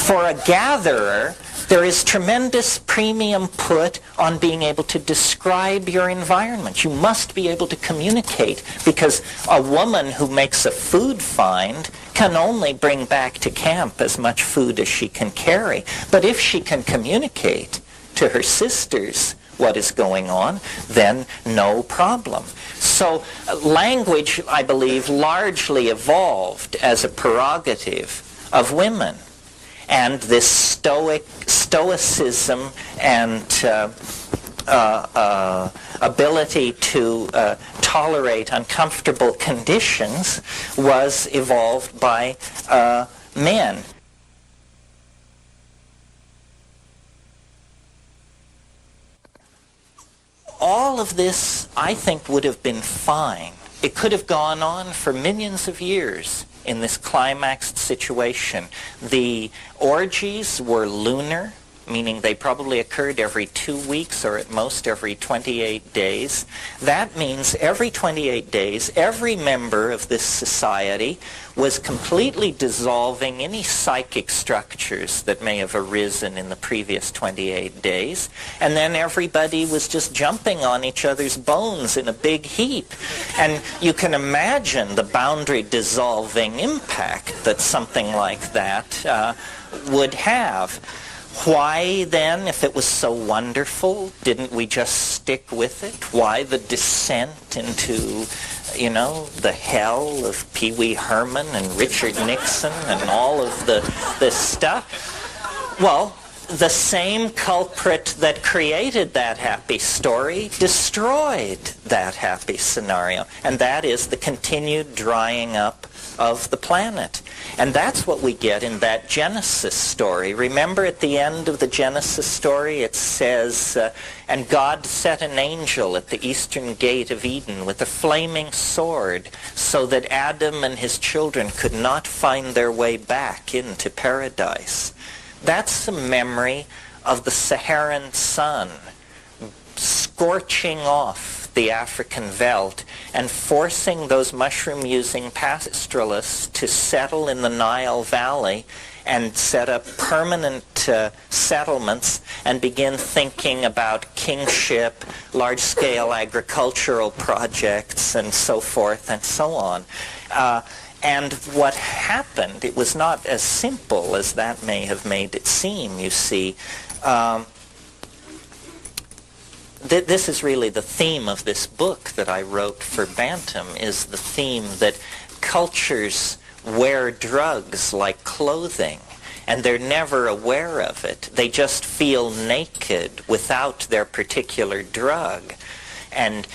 for a gatherer, there is tremendous premium put on being able to describe your environment. You must be able to communicate, because a woman who makes a food find can only bring back to camp as much food as she can carry. But if she can communicate to her sisters what is going on, then no problem. So language, I believe, largely evolved as a prerogative of women. And this stoicism and ability to tolerate uncomfortable conditions was evolved by men. All of this, I think, would have been fine. It could have gone on for millions of years in this climaxed situation. The orgies were lunar, meaning they probably occurred every 2 weeks or at most every 28 days. That means every 28 days, every member of this society was completely dissolving any psychic structures that may have arisen in the previous 28 days, and then everybody was just jumping on each other's bones in a big heap. And you can imagine the boundary dissolving impact that something like that would have. Why then, if it was so wonderful, didn't we just stick with it? Why the descent into, the hell of Pee Wee Herman and Richard Nixon and all of this stuff? Well, the same culprit that created that happy story destroyed that happy scenario, and that is the continued drying up of the planet. And that's what we get in that Genesis story. Remember at the end of the Genesis story it says, and God set an angel at the eastern gate of Eden with a flaming sword so that Adam and his children could not find their way back into paradise. That's a memory of the Saharan sun scorching off the African veldt and forcing those mushroom-using pastoralists to settle in the Nile Valley and set up permanent settlements and begin thinking about kingship, large-scale agricultural projects, and so forth and so on. And what happened, it was not as simple as that may have made it seem, you see. This is really the theme of this book that I wrote for Bantam, is the theme that cultures wear drugs like clothing, and they're never aware of it. They just feel naked without their particular drug. And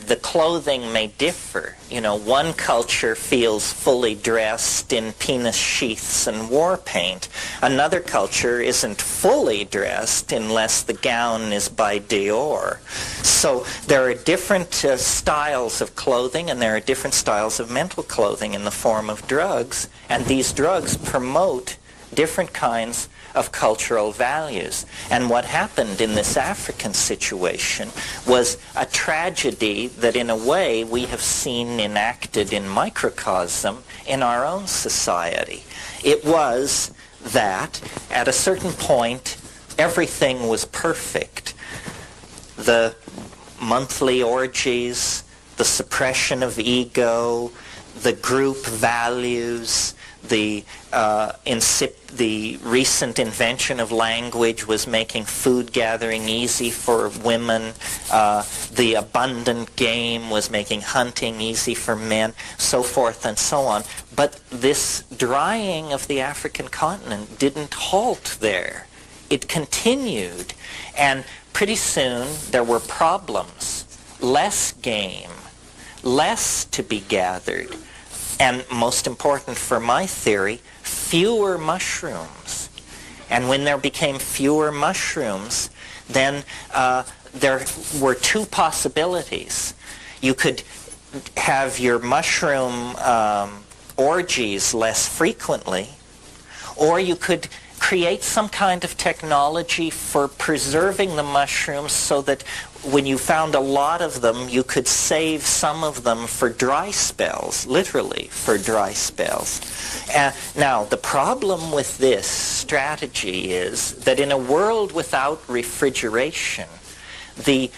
the clothing may differ. One culture feels fully dressed in penis sheaths and war paint. Another culture isn't fully dressed unless the gown is by Dior. So there are different styles of clothing, and there are different styles of mental clothing in the form of drugs, and these drugs promote different kinds of cultural values. And what happened in this African situation was a tragedy that in a way we have seen enacted in microcosm in our own society. It was that at a certain point everything was perfect. The monthly orgies, the suppression of ego, the group values, the recent invention of language was making food gathering easy for women. The abundant game was making hunting easy for men, so forth and so on. But this drying of the African continent didn't halt there. It continued, and pretty soon there were problems. Less game, less to be gathered, and most important for my theory, fewer mushrooms. And when there became fewer mushrooms, then there were two possibilities. You could have your mushroom orgies less frequently, or you could create some kind of technology for preserving the mushrooms so that when you found a lot of them, you could save some of them for dry spells, literally for dry spells. Now, the problem with this strategy is that in a world without refrigeration, the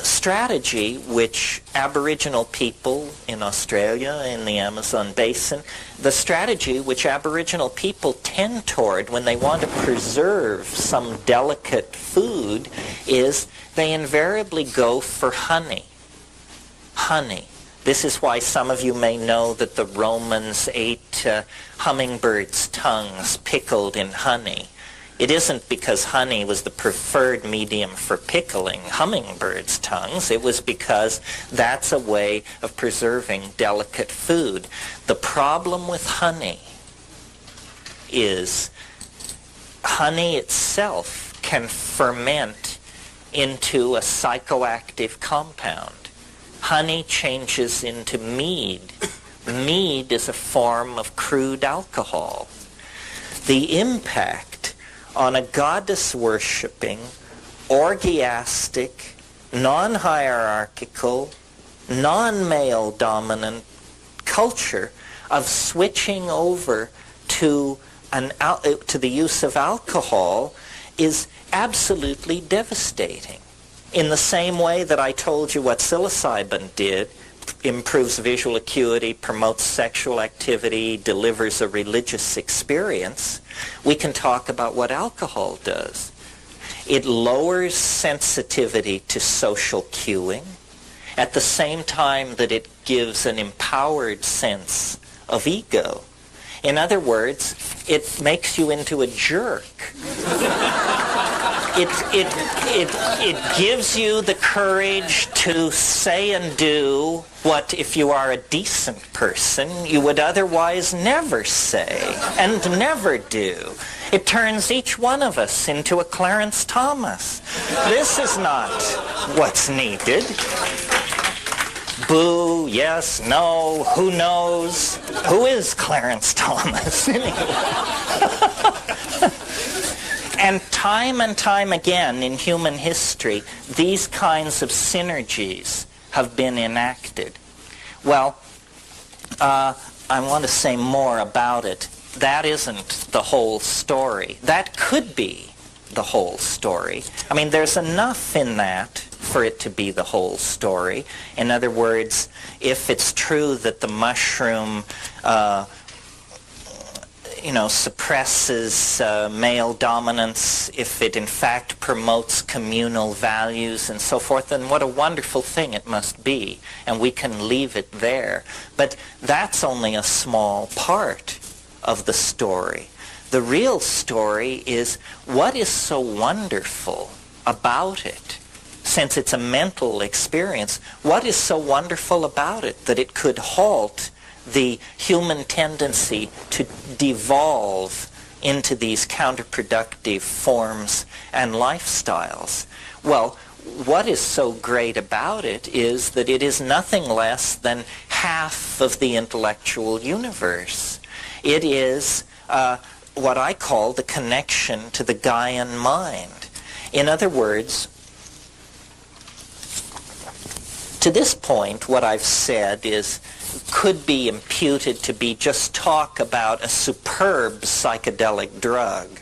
strategy which Aboriginal people in Australia, in the Amazon basin, the strategy which Aboriginal people tend toward when they want to preserve some delicate food is they invariably go for honey. Honey. This is why some of you may know that the Romans ate hummingbirds' tongues pickled in honey. It isn't because honey was the preferred medium for pickling hummingbirds' tongues. It was because that's a way of preserving delicate food. The problem with honey is honey itself can ferment into a psychoactive compound. Honey changes into mead. Mead is a form of crude alcohol. The impact on a goddess-worshipping, orgiastic, non-hierarchical, non-male dominant culture of switching over to the use of alcohol is absolutely devastating. In the same way that I told you what psilocybin did, improves visual acuity, promotes sexual activity, delivers a religious experience, we can talk about what alcohol does. It lowers sensitivity to social cueing at the same time that it gives an empowered sense of ego. In other words, it makes you into a jerk. It gives you the courage to say and do what, if you are a decent person, you would otherwise never say and never do. It turns each one of us into a Clarence Thomas. This is not what's needed. Boo, yes, no, who knows? Who is Clarence Thomas anyway? And time again in human history, these kinds of synergies have been enacted. Well, I want to say more about it. That isn't the whole story. That could be the whole story. I mean, there's enough in that for it to be the whole story. In other words, if it's true that the mushroom suppresses male dominance, if it in fact promotes communal values and so forth, then what a wonderful thing it must be, and we can leave it there. But that's only a small part of the story. The real story is what is so wonderful about it. Since it's a mental experience, what is so wonderful about it that it could halt the human tendency to devolve into these counterproductive forms and lifestyles? Well, what is so great about it is that it is nothing less than half of the intellectual universe. It is what I call the connection to the Gaian mind. In other words, to this point, what I've said could be imputed to be just talk about a superb psychedelic drug.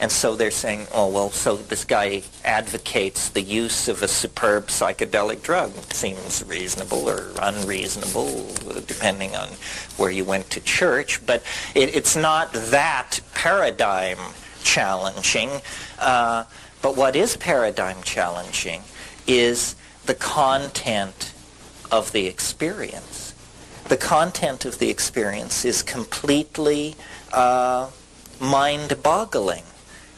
And so they're saying, oh, well, so this guy advocates the use of a superb psychedelic drug. Seems reasonable or unreasonable, depending on where you went to church. But it's not that paradigm challenging. But what is paradigm challenging is the content of the experience. The content of the experience is completely mind-boggling,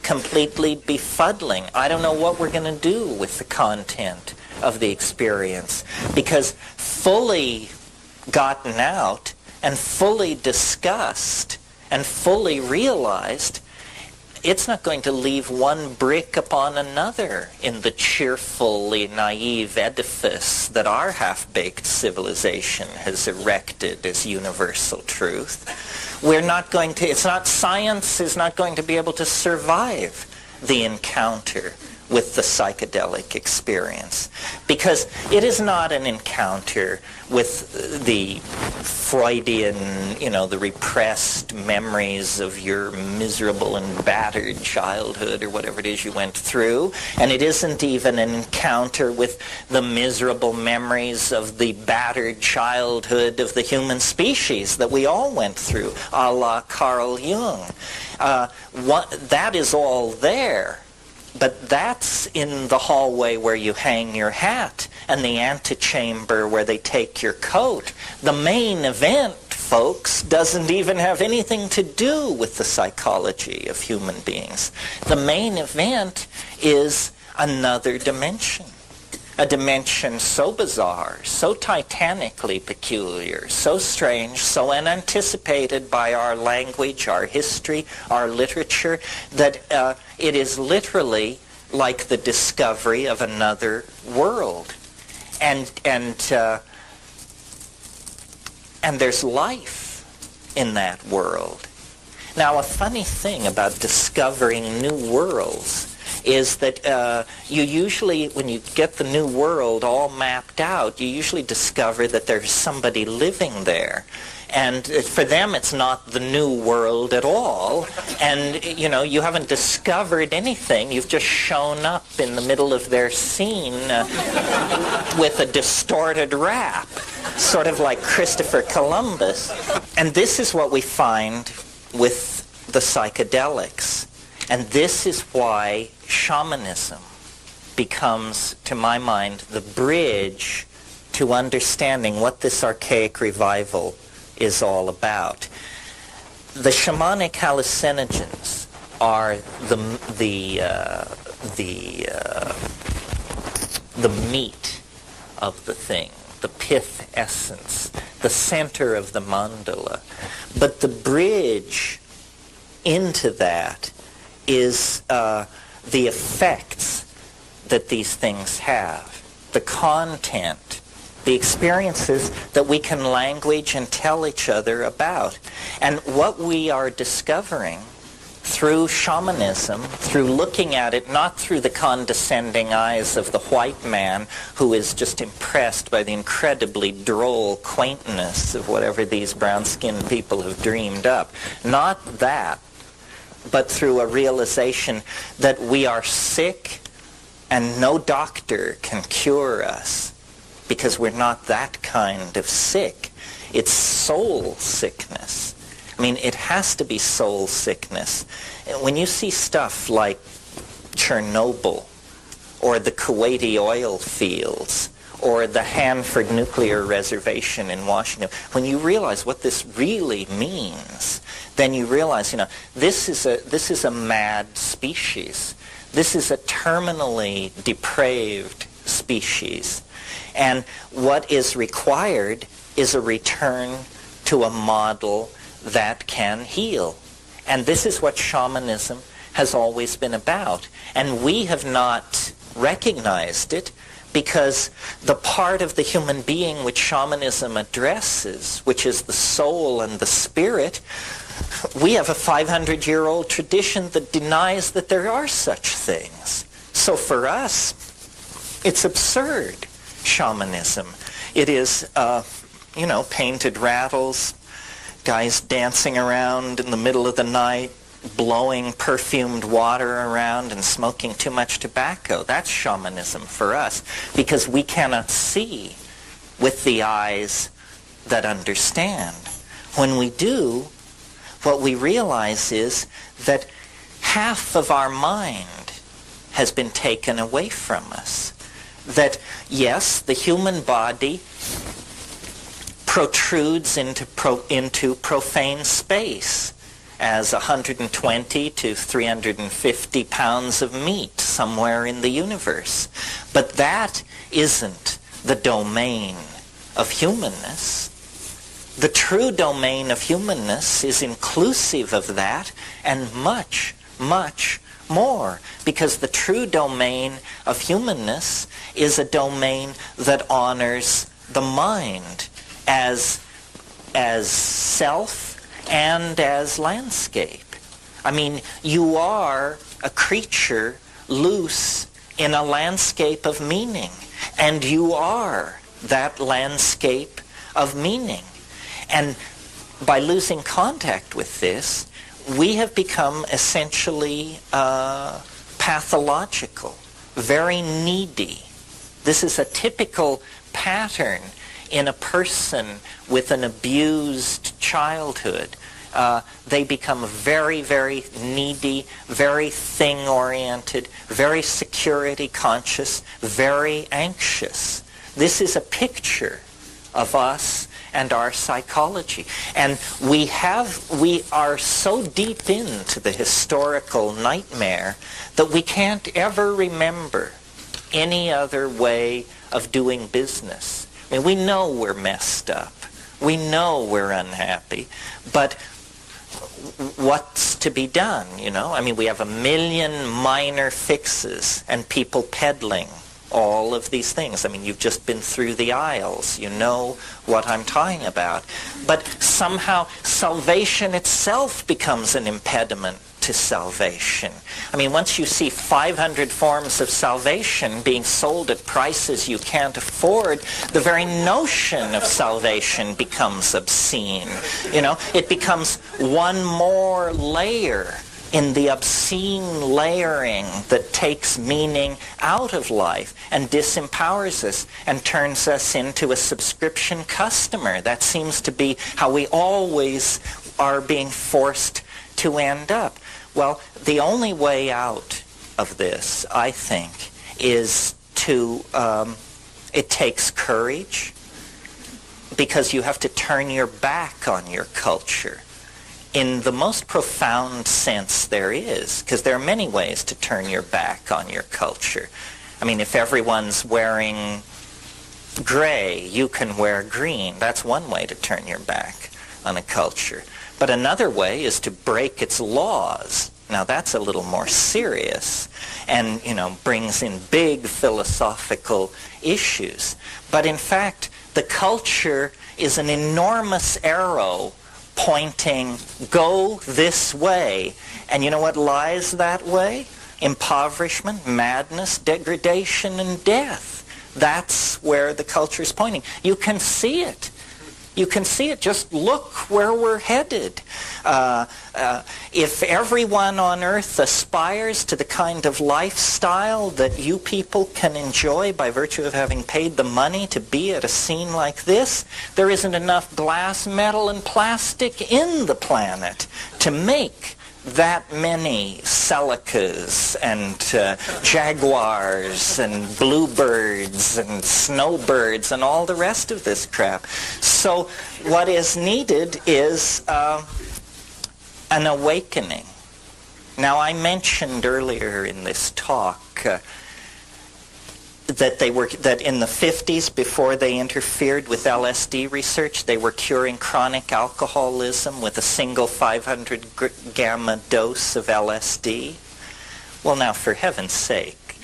completely befuddling. I don't know what we're going to do with the content of the experience, because fully gotten out and fully discussed and fully realized, it's not going to leave one brick upon another in the cheerfully naive edifice that our half-baked civilization has erected as universal truth. Science is not going to be able to survive the encounter with the psychedelic experience, because it is not an encounter with the Freudian, the repressed memories of your miserable and battered childhood or whatever it is you went through, and it isn't even an encounter with the miserable memories of the battered childhood of the human species that we all went through, a la Carl Jung. That is all there. But that's in the hallway where you hang your hat and the antechamber where they take your coat. The main event, folks, doesn't even have anything to do with the psychology of human beings. The main event is another dimension. A dimension so bizarre, so titanically peculiar, so strange, so unanticipated by our language, our history, our literature, that it is literally like the discovery of another world. And there's life in that world. Now, a funny thing about discovering new worlds is that you usually, when you get the new world all mapped out, you usually discover that there's somebody living there. And for them, it's not the new world at all. And, you haven't discovered anything. You've just shown up in the middle of their scene with a distorted rap, sort of like Christopher Columbus. And this is what we find with the psychedelics. And this is why shamanism becomes, to my mind, the bridge to understanding what this archaic revival is all about. The shamanic hallucinogens are the meat of the thing, the pith essence, the center of the mandala. But the bridge into that is the effects that these things have, the content, the experiences that we can language and tell each other about. And what we are discovering through shamanism, through looking at it not through the condescending eyes of the white man who is just impressed by the incredibly droll quaintness of whatever these brown-skinned people have dreamed up, not that, but through a realization that we are sick and no doctor can cure us, because we're not that kind of sick. It's soul sickness. I mean, it has to be soul sickness. When you see stuff like Chernobyl, or the Kuwaiti oil fields, or the Hanford nuclear reservation in Washington, when you realize what this really means, then you realize, this is a mad species. This is a terminally depraved species. And what is required is a return to a model that can heal. And this is what shamanism has always been about. And we have not recognized it because the part of the human being which shamanism addresses, which is the soul and the spirit, we have a 500-year-old tradition that denies that there are such things. So for us, it's absurd. Shamanism. It is, painted rattles, guys dancing around in the middle of the night, blowing perfumed water around and smoking too much tobacco. That's shamanism for us, because we cannot see with the eyes that understand. When we do, what we realize is that half of our mind has been taken away from us. That, yes, the human body protrudes into profane space as 120 to 350 pounds of meat somewhere in the universe. But that isn't the domain of humanness. The true domain of humanness is inclusive of that and much, much more, because the true domain of humanness is a domain that honors the mind as self and as landscape. I mean, you are a creature loose in a landscape of meaning, and you are that landscape of meaning. And by losing contact with this, we have become essentially pathological, very needy. This is a typical pattern in a person with an abused childhood. They become very, very needy, very thing-oriented, very security-conscious, very anxious. This is a picture of us and our psychology. And we are so deep into the historical nightmare that we can't ever remember any other way of doing business. I mean, we know we're messed up. We know we're unhappy. But what's to be done, I mean, we have a million minor fixes and people peddling all of these things. I mean, you've just been through the aisles. You know what I'm talking about. But somehow salvation itself becomes an impediment to salvation. I mean, once you see 500 forms of salvation being sold at prices you can't afford, the very notion of salvation becomes obscene. You know, it becomes one more layer in the obscene layering that takes meaning out of life and disempowers us and turns us into a subscription customer. That seems to be how we always are being forced to end up. Well, the only way out of this, I think, is to, it takes courage, because you have to turn your back on your culture in the most profound sense there is, because there are many ways to turn your back on your culture. I mean, if everyone's wearing gray, you can wear green. That's one way to turn your back on a culture. But another way is to break its laws. Now that's a little more serious and, you know, brings in big philosophical issues. But in fact, the culture is an enormous arrow pointing, go this way. And you know what lies that way? Impoverishment, madness, degradation, and death. That's where the culture is pointing. You can see it. You can see it. Just look where we're headed. If everyone on earth aspires to the kind of lifestyle that you people can enjoy by virtue of having paid the money to be at a scene like this, there isn't enough glass, metal, and plastic in the planet to make that many Celicas and jaguars and bluebirds and snowbirds and all the rest of this crap. So what is needed is an awakening. Now, I mentioned earlier in this talk that in the 50s, before they interfered with LSD research, they were curing chronic alcoholism with a single 500 gamma dose of LSD. Well, now, for heaven's sake,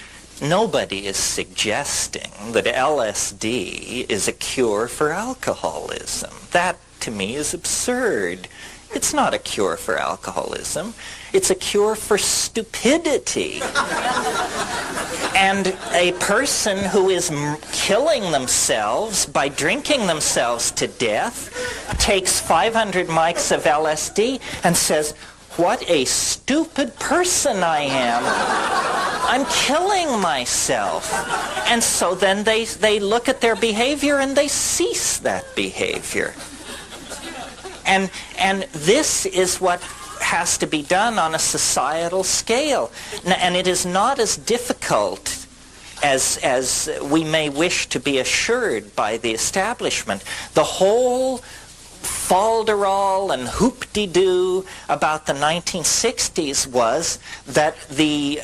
nobody is suggesting that LSD is a cure for alcoholism. That, to me, is absurd. It's not a cure for alcoholism. It's a cure for stupidity. And a person who is killing themselves by drinking themselves to death takes 500 mics of LSD and says, what a stupid person I am. I'm killing myself. And so then they look at their behavior and they cease that behavior. And this is what has to be done on a societal scale. And it is not as difficult as we may wish to be assured by the establishment. The whole falderall and hoop-de-doo about the 1960s was that the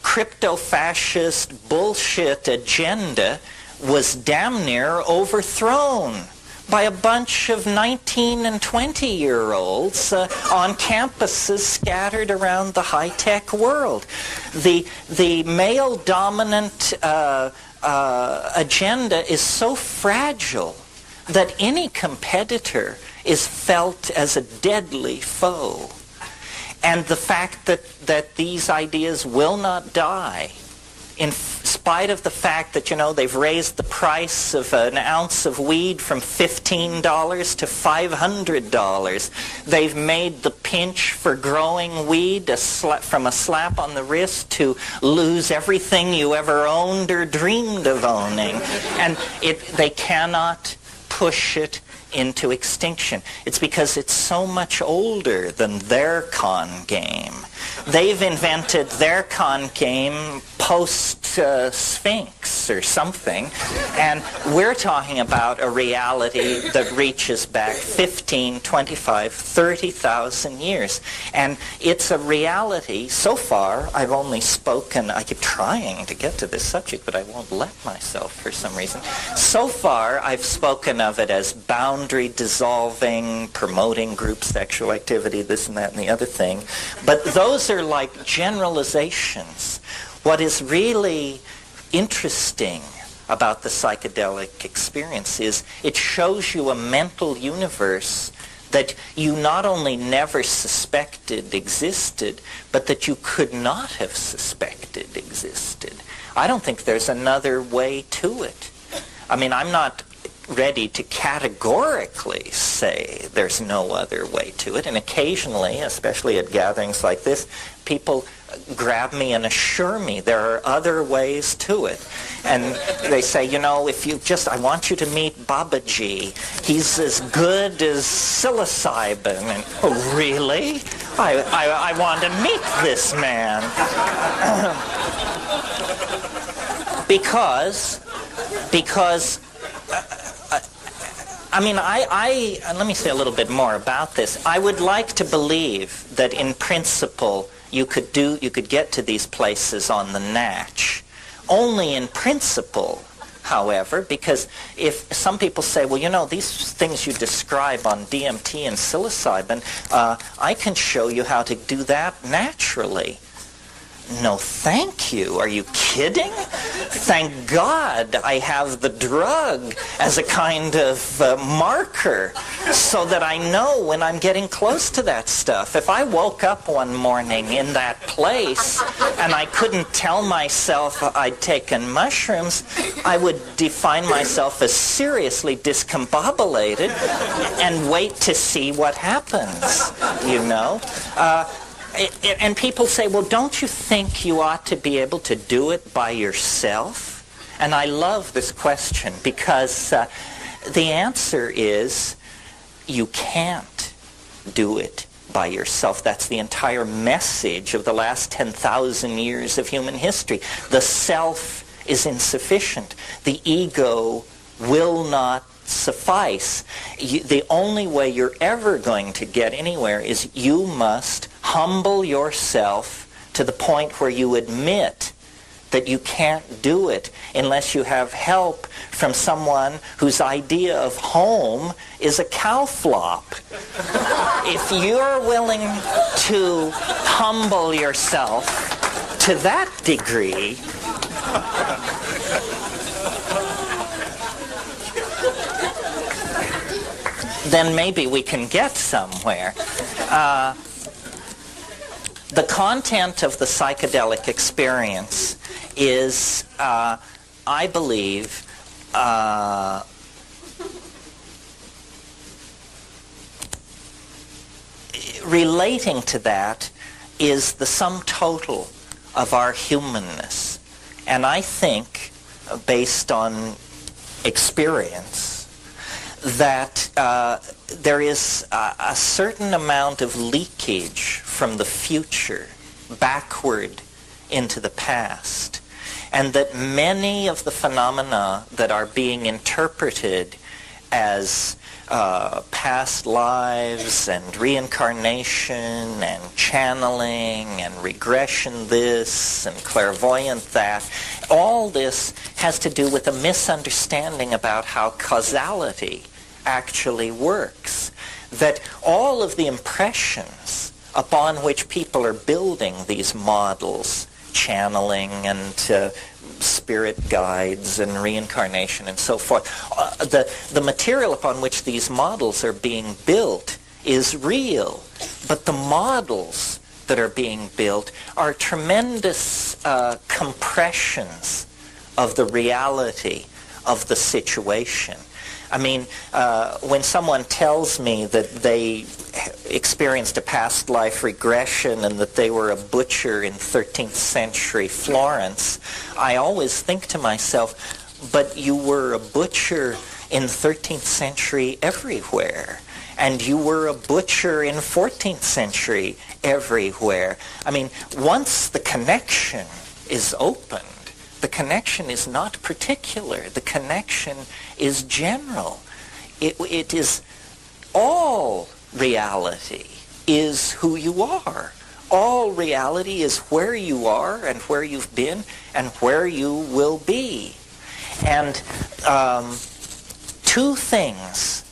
crypto-fascist bullshit agenda was damn near overthrown by a bunch of 19 and 20-year-olds on campuses scattered around the high-tech world. The male-dominant agenda is so fragile that any competitor is felt as a deadly foe. And the fact that these ideas will not die, in spite of the fact that, you know, they've raised the price of an ounce of weed from $15 to $500. They've made the pinch for growing weed from a slap on the wrist to lose everything you ever owned or dreamed of owning. And they cannot push it into extinction. It's because it's so much older than their con game. They've invented their con game post-Sphinx or something, and we're talking about a reality that reaches back 15, 25, 30,000 years. And it's a reality, so far, I've only spoken, I keep trying to get to this subject, but I won't let myself for some reason. So far, I've spoken of it as boundary dissolving, promoting group sexual activity, this and that and the other thing. But those are like generalizations. What is really interesting about the psychedelic experience is it shows you a mental universe that you not only never suspected existed, but that you could not have suspected existed. I don't think there's another way to it. I mean, I'm not ready to categorically say there's no other way to it, and occasionally, especially at gatherings like this, people grab me and assure me there are other ways to it. And they say, you know, if you just, I want you to meet Babaji. He's as good as psilocybin. And, oh, really? I want to meet this man. because I mean, let me say a little bit more about this. I would like to believe that in principle you could get to these places on the natch. Only in principle, however, because if some people say, well, you know, these things you describe on DMT and psilocybin, I can show you how to do that naturally. No, thank you. Are you kidding? Thank God I have the drug as a kind of marker so that I know when I'm getting close to that stuff. If I woke up one morning in that place and I couldn't tell myself I'd taken mushrooms, I would define myself as seriously discombobulated and wait to see what happens, you know? And people say, well, don't you think you ought to be able to do it by yourself? And I love this question because the answer is you can't do it by yourself. That's the entire message of the last 10,000 years of human history. The self is insufficient. The ego will not suffice. The only way you're ever going to get anywhere is you must humble yourself to the point where you admit that you can't do it unless you have help from someone whose idea of home is a cow flop. If you're willing to humble yourself to that degree, then maybe we can get somewhere. The content of the psychedelic experience is, I believe, relating to that is the sum total of our humanness. And I think, based on experience, that there is a certain amount of leakage from the future backward into the past, and that many of the phenomena that are being interpreted as past lives and reincarnation and channeling and regression this and clairvoyant that, all this has to do with a misunderstanding about how causality actually works. That all of the impressions upon which people are building these models, channeling and spirit guides and reincarnation and so forth, the material upon which these models are being built is real, but the models that are being built are tremendous compressions of the reality of the situation. I mean, when someone tells me that they experienced a past life regression and that they were a butcher in 13th century Florence, I always think to myself, but you were a butcher in 13th century everywhere, and you were a butcher in 14th century everywhere. I mean, once the connection is opened, the connection is not particular. The connection is general. It is all reality is who you are. All reality is where you are and where you've been and where you will be. And two things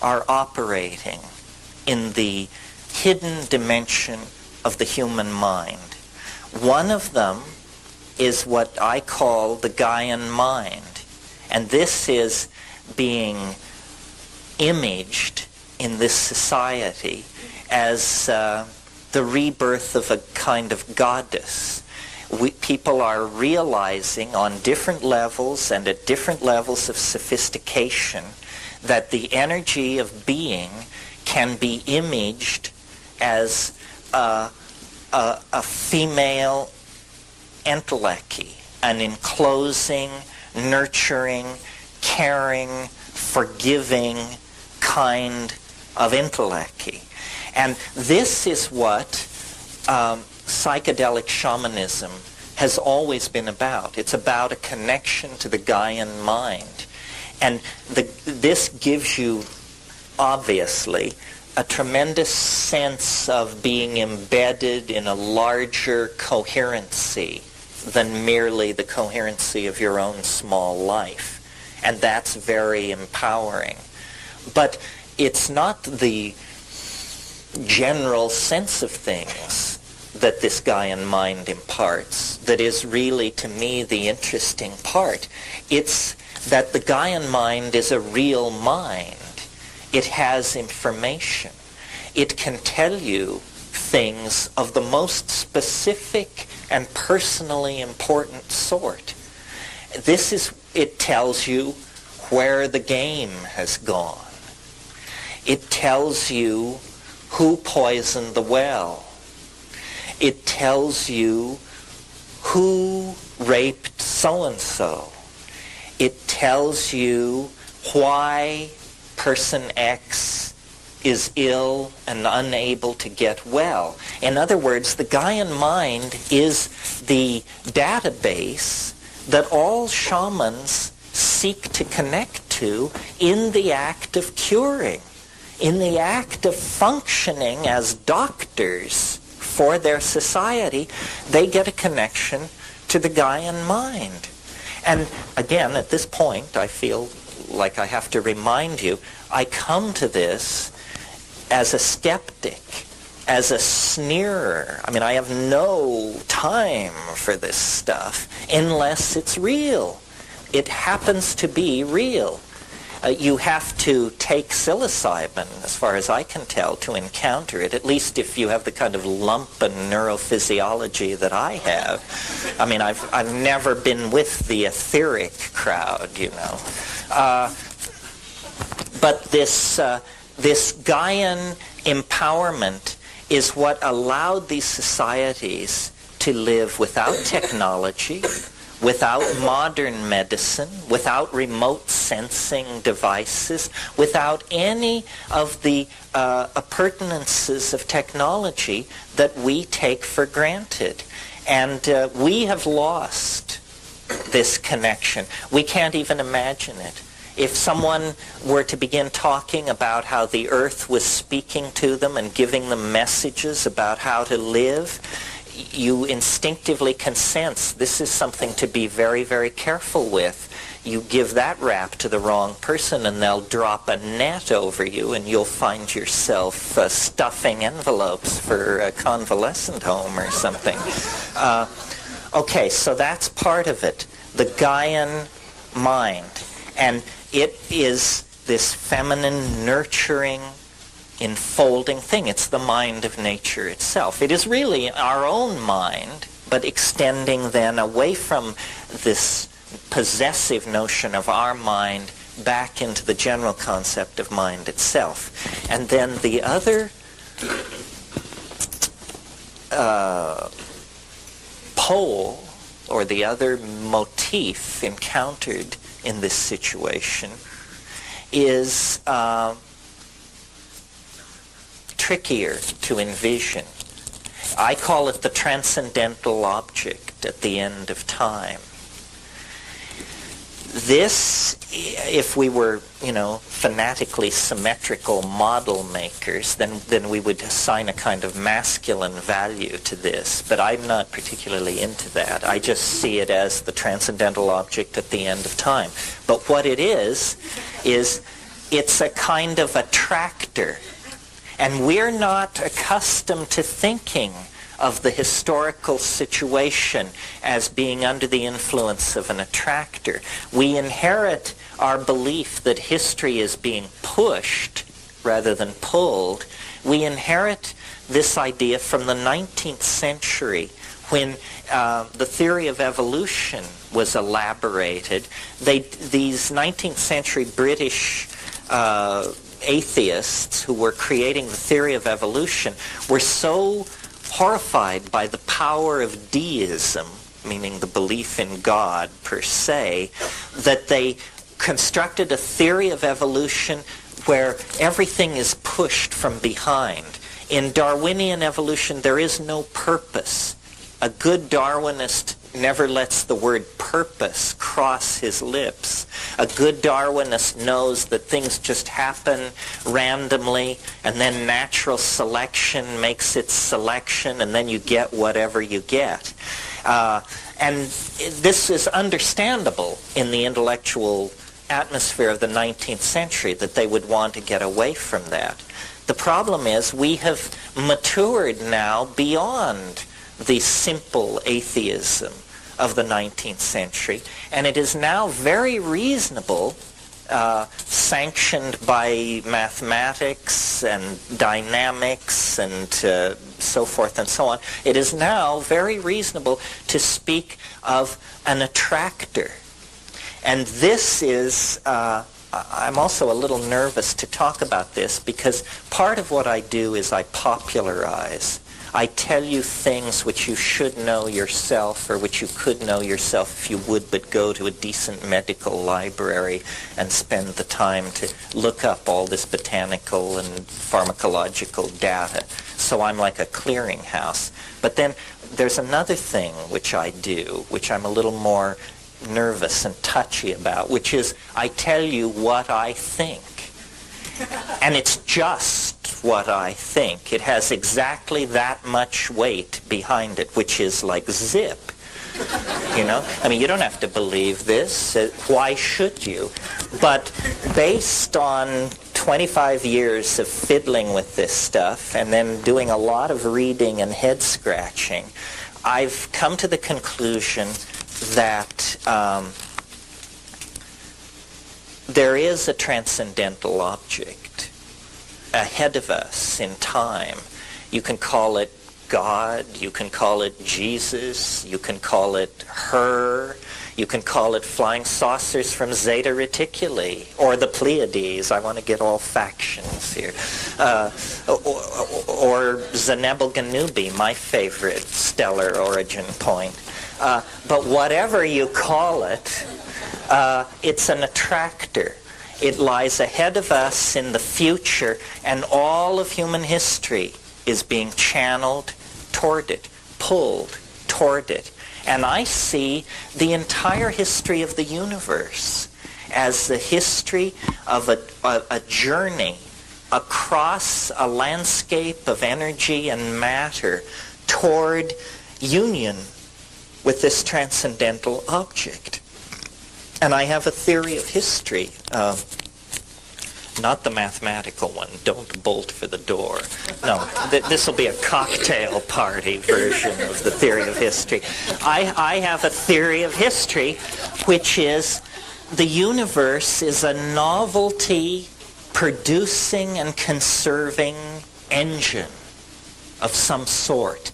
are operating in the hidden dimension of the human mind. One of them is what I call the Gaian mind. And this is being imaged in this society as the rebirth of a kind of goddess. People are realizing on different levels and at different levels of sophistication that the energy of being can be imaged as a female entelechy, an enclosing, nurturing, caring, forgiving kind of entelechy. And this is what psychedelic shamanism has always been about. It's about a connection to the Gaian mind. And this gives you, obviously, a tremendous sense of being embedded in a larger coherency than merely the coherency of your own small life. And that's very empowering. But it's not the general sense of things that this Gaian mind imparts that is really, to me, the interesting part. It's that the Gaian mind is a real mind. It has information. It can tell you things of the most specific and personally important sort. It tells you where the game has gone. It tells you who poisoned the well. It tells you who raped so-and-so. It tells you why person X is ill and unable to get well. In other words, the Gaian mind is the database that all shamans seek to connect to in the act of curing, in the act of functioning as doctors for their society. They get a connection to the Gaian mind. And again, at this point, I feel like I have to remind you, I come to this as a skeptic, as a sneerer. I mean, I have no time for this stuff unless it's real. It happens to be real. You have to take psilocybin, as far as I can tell, to encounter it, at least if you have the kind of lump and neurophysiology that I have. I mean, I've never been with the etheric crowd, you know. But this Gaian empowerment is what allowed these societies to live without technology, without modern medicine, without remote sensing devices, without any of the appurtenances of technology that we take for granted. And we have lost this connection. We can't even imagine it. If someone were to begin talking about how the earth was speaking to them and giving them messages about how to live, you instinctively can sense this is something to be very, very careful with. You give that rap to the wrong person and they'll drop a net over you and you'll find yourself stuffing envelopes for a convalescent home or something. Okay, so that's part of it, the Gaian mind. And it is this feminine, nurturing, enfolding thing. It's the mind of nature itself. It is really our own mind, but extending then away from this possessive notion of our mind back into the general concept of mind itself. And then the other pole, or the other motif encountered in this situation is trickier to envision. I call it the transcendental object at the end of time. This, if we were, fanatically symmetrical model makers, then we would assign a kind of masculine value to this. But I'm not particularly into that. I just see it as the transcendental object at the end of time. But what it is it's a kind of attractor. And we're not accustomed to thinking of the historical situation as being under the influence of an attractor. We inherit our belief that history is being pushed rather than pulled. We inherit this idea from the 19th century when the theory of evolution was elaborated. These 19th century British atheists who were creating the theory of evolution were so horrified by the power of deism, meaning the belief in God per se, that they constructed a theory of evolution where everything is pushed from behind. In Darwinian evolution, there is no purpose. A good Darwinist never lets the word purpose cross his lips. A good Darwinist knows that things just happen randomly, and then natural selection makes its selection, and then you get whatever you get. And this is understandable in the intellectual atmosphere of the 19th century, that they would want to get away from that. The problem is we have matured now beyond the simple atheism of the 19th century, and it is now very reasonable, sanctioned by mathematics and dynamics and so forth and so on. It is now very reasonable to speak of an attractor. And this is, I'm also a little nervous to talk about this because part of what I do is I popularize. I tell you things which you should know yourself, or which you could know yourself if you would but go to a decent medical library and spend the time to look up all this botanical and pharmacological data. So I'm like a clearinghouse. But then there's another thing which I do, which I'm a little more nervous and touchy about, which is I tell you what I think. And it's just what I think. It has exactly that much weight behind it, which is like zip. You know? I mean, you don't have to believe this. Why should you? But based on 25 years of fiddling with this stuff and then doing a lot of reading and head scratching, I've come to the conclusion that there is a transcendental object ahead of us in time. You can call it God, you can call it Jesus, you can call it her, you can call it flying saucers from Zeta Reticuli, or the Pleiades. I want to get all factions here. Or Zenebel Ganubi, my favorite stellar origin point. But whatever you call it, it's an attractor. It lies ahead of us in the future, and all of human history is being channeled toward it, pulled toward it. And I see the entire history of the universe as the history of a journey across a landscape of energy and matter toward union with this transcendental object. And I have a theory of history, not the mathematical one. Don't bolt for the door. No, this will be a cocktail party version of the theory of history. I have a theory of history, which is the universe is a novelty producing and conserving engine of some sort.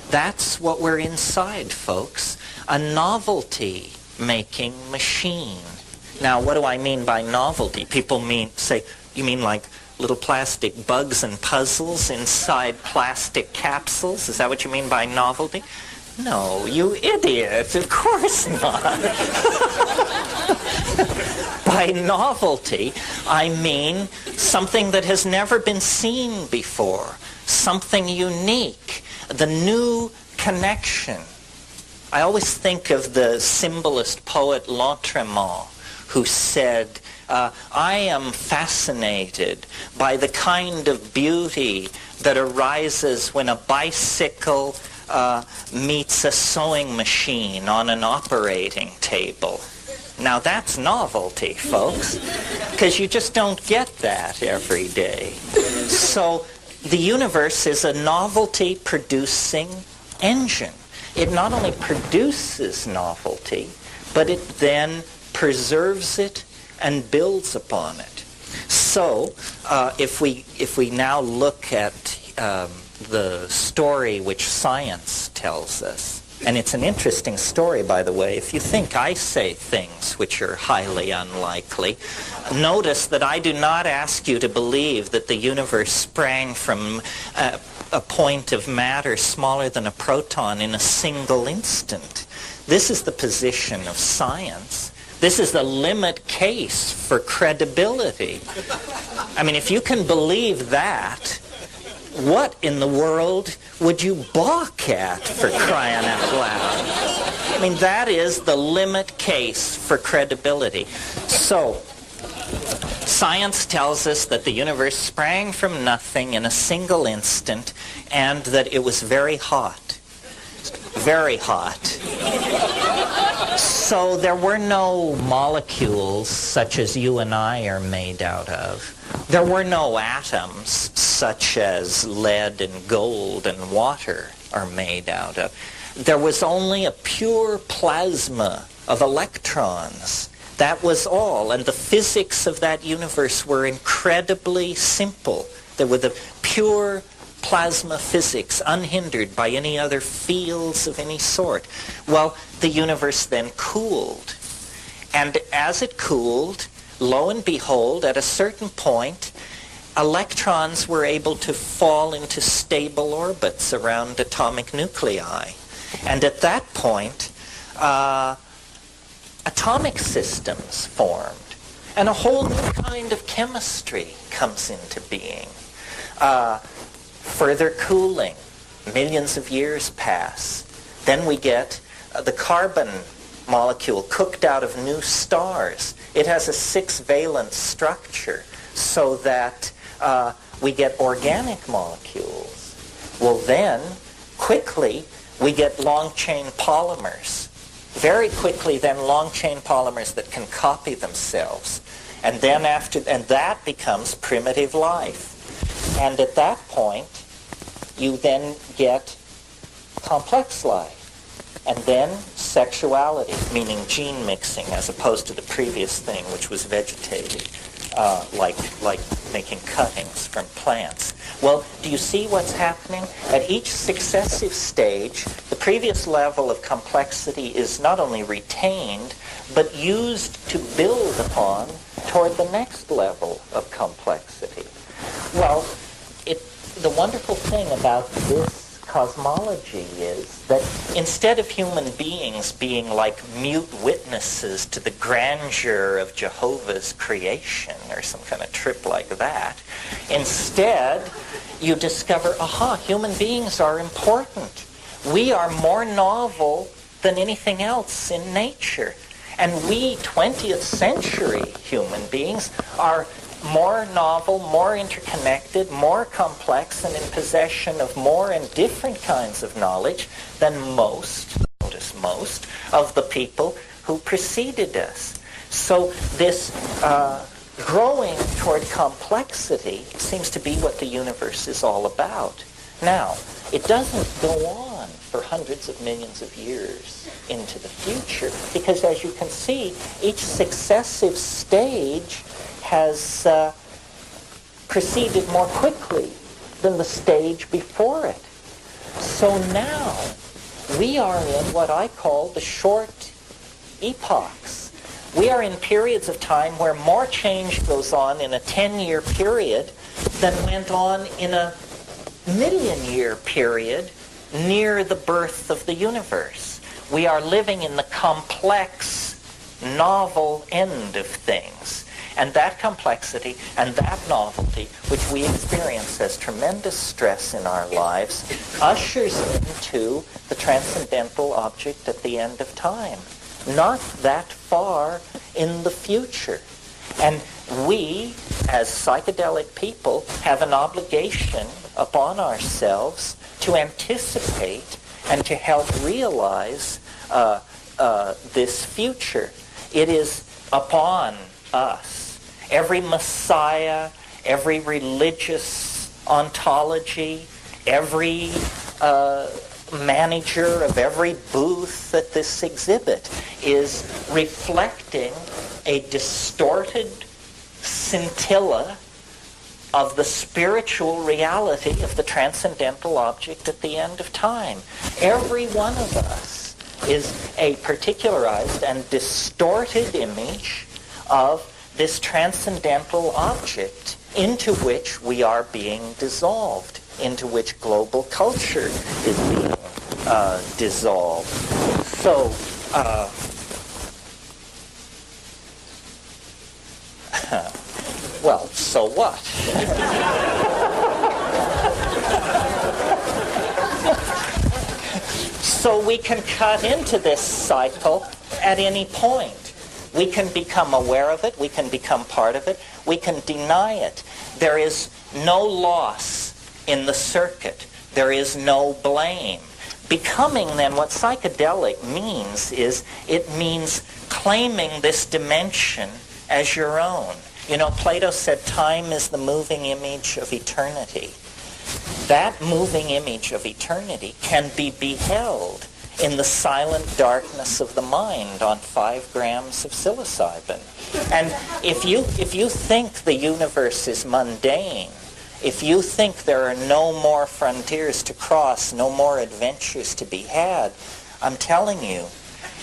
That's what we're inside, folks. A novelty making machine. Now, what do I mean by novelty? People say, you mean like little plastic bugs and puzzles inside plastic capsules? Is that what you mean by novelty? No, you idiot. Of course not. By novelty, I mean something that has never been seen before, something unique, the new connection. I always think of the symbolist poet Lautréamont, who said, I am fascinated by the kind of beauty that arises when a bicycle meets a sewing machine on an operating table. Now that's novelty, folks, because you just don't get that every day. So the universe is a novelty-producing engine. It not only produces novelty, but it then preserves it and builds upon it. So, if we now look at the story which science tells us, and it's an interesting story, by the way. If you think I say things which are highly unlikely, notice that I do not ask you to believe that the universe sprang from a point of matter smaller than a proton in a single instant. This is the position of science. This is the limit case for credibility. I mean, if you can believe that, what in the world would you balk at, for crying out loud? I mean, that is the limit case for credibility. So, science tells us that the universe sprang from nothing in a single instant and that it was very hot. Very hot. So there were no molecules such as you and I are made out of. There were no atoms such as lead and gold and water are made out of. There was only a pure plasma of electrons. That was all. And the physics of that universe were incredibly simple. There were the pure plasma physics, unhindered by any other fields of any sort. Well, the universe then cooled. And as it cooled, lo and behold, at a certain point, electrons were able to fall into stable orbits around atomic nuclei. And at that point, atomic systems formed. And a whole new kind of chemistry comes into being. Further cooling, millions of years pass. Then we get the carbon molecule cooked out of new stars. It has a 6-valent structure so that we get organic molecules. Well, then, quickly, we get long-chain polymers. Very quickly, then, long-chain polymers that can copy themselves. And then that becomes primitive life. And at that point, you then get complex life. And then sexuality, meaning gene mixing, as opposed to the previous thing, which was vegetative, like making cuttings from plants. Well, do you see what's happening? At each successive stage, the previous level of complexity is not only retained, but used to build upon toward the next level of complexity. Well, the wonderful thing about this cosmology is that instead of human beings being like mute witnesses to the grandeur of Jehovah's creation or some kind of trip like that, instead you discover, human beings are important. We are more novel than anything else in nature. And we 20th century human beings are more novel, more interconnected, more complex, and in possession of more and different kinds of knowledge than most of the people who preceded us. So this growing toward complexity seems to be what the universe is all about. Now, it doesn't go on for hundreds of millions of years into the future, because as you can see, each successive stage has proceeded more quickly than the stage before it. So now we are in what I call the short epochs. We are in periods of time where more change goes on in a 10-year period than went on in a million-year period near the birth of the universe. We are living in the complex, novel end of things. And that complexity and that novelty, which we experience as tremendous stress in our lives, ushers into the transcendental object at the end of time, not that far in the future. And we, as psychedelic people, have an obligation upon ourselves to anticipate and to help realize this future. It is upon us. Every messiah, every religious ontology, every manager of every booth at this exhibit is reflecting a distorted scintilla of the spiritual reality of the transcendental object at the end of time. Every one of us is a particularized and distorted image of this transcendental object into which we are being dissolved, into which global culture is being dissolved. So, well, so what? So we can cut into this cycle at any point. We can become aware of it. We can become part of it. We can deny it. There is no loss in the circuit. There is no blame. Becoming, then, what psychedelic means is it means claiming this dimension as your own. You know, Plato said time is the moving image of eternity. That moving image of eternity can be beheld in the silent darkness of the mind on 5 grams of psilocybin. And if you think the universe is mundane, if you think there are no more frontiers to cross, no more adventures to be had, I'm telling you,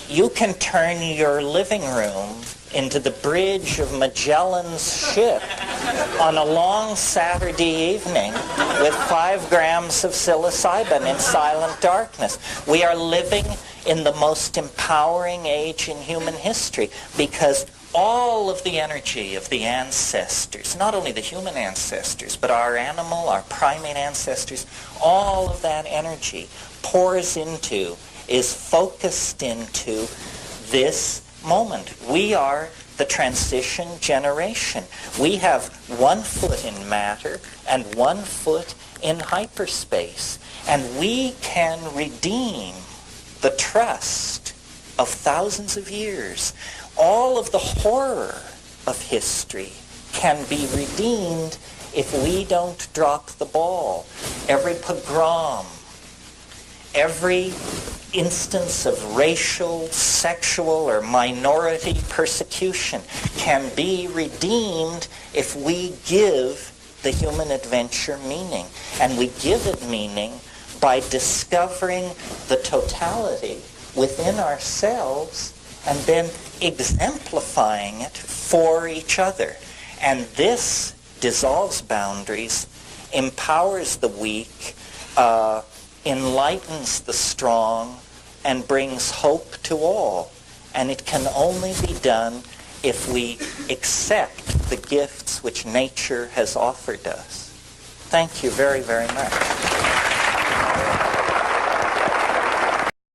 you can turn your living room into the bridge of Magellan's ship on a long Saturday evening with 5 grams of psilocybin in silent darkness. We are living in the most empowering age in human history because all of the energy of the ancestors, not only the human ancestors, but our animal, our primate ancestors, all of that energy pours into, is focused into this moment. We are the transition generation. We have 1 foot in matter and 1 foot in hyperspace. And we can redeem the trust of thousands of years. All of the horror of history can be redeemed if we don't drop the ball. Every pogrom, every instance of racial, sexual, or minority persecution can be redeemed if we give the human adventure meaning. And we give it meaning by discovering the totality within ourselves and then exemplifying it for each other. And this dissolves boundaries, empowers the weak, enlightens the strong, and brings hope to all. And it can only be done if we accept the gifts which nature has offered us. Thank you very, very much.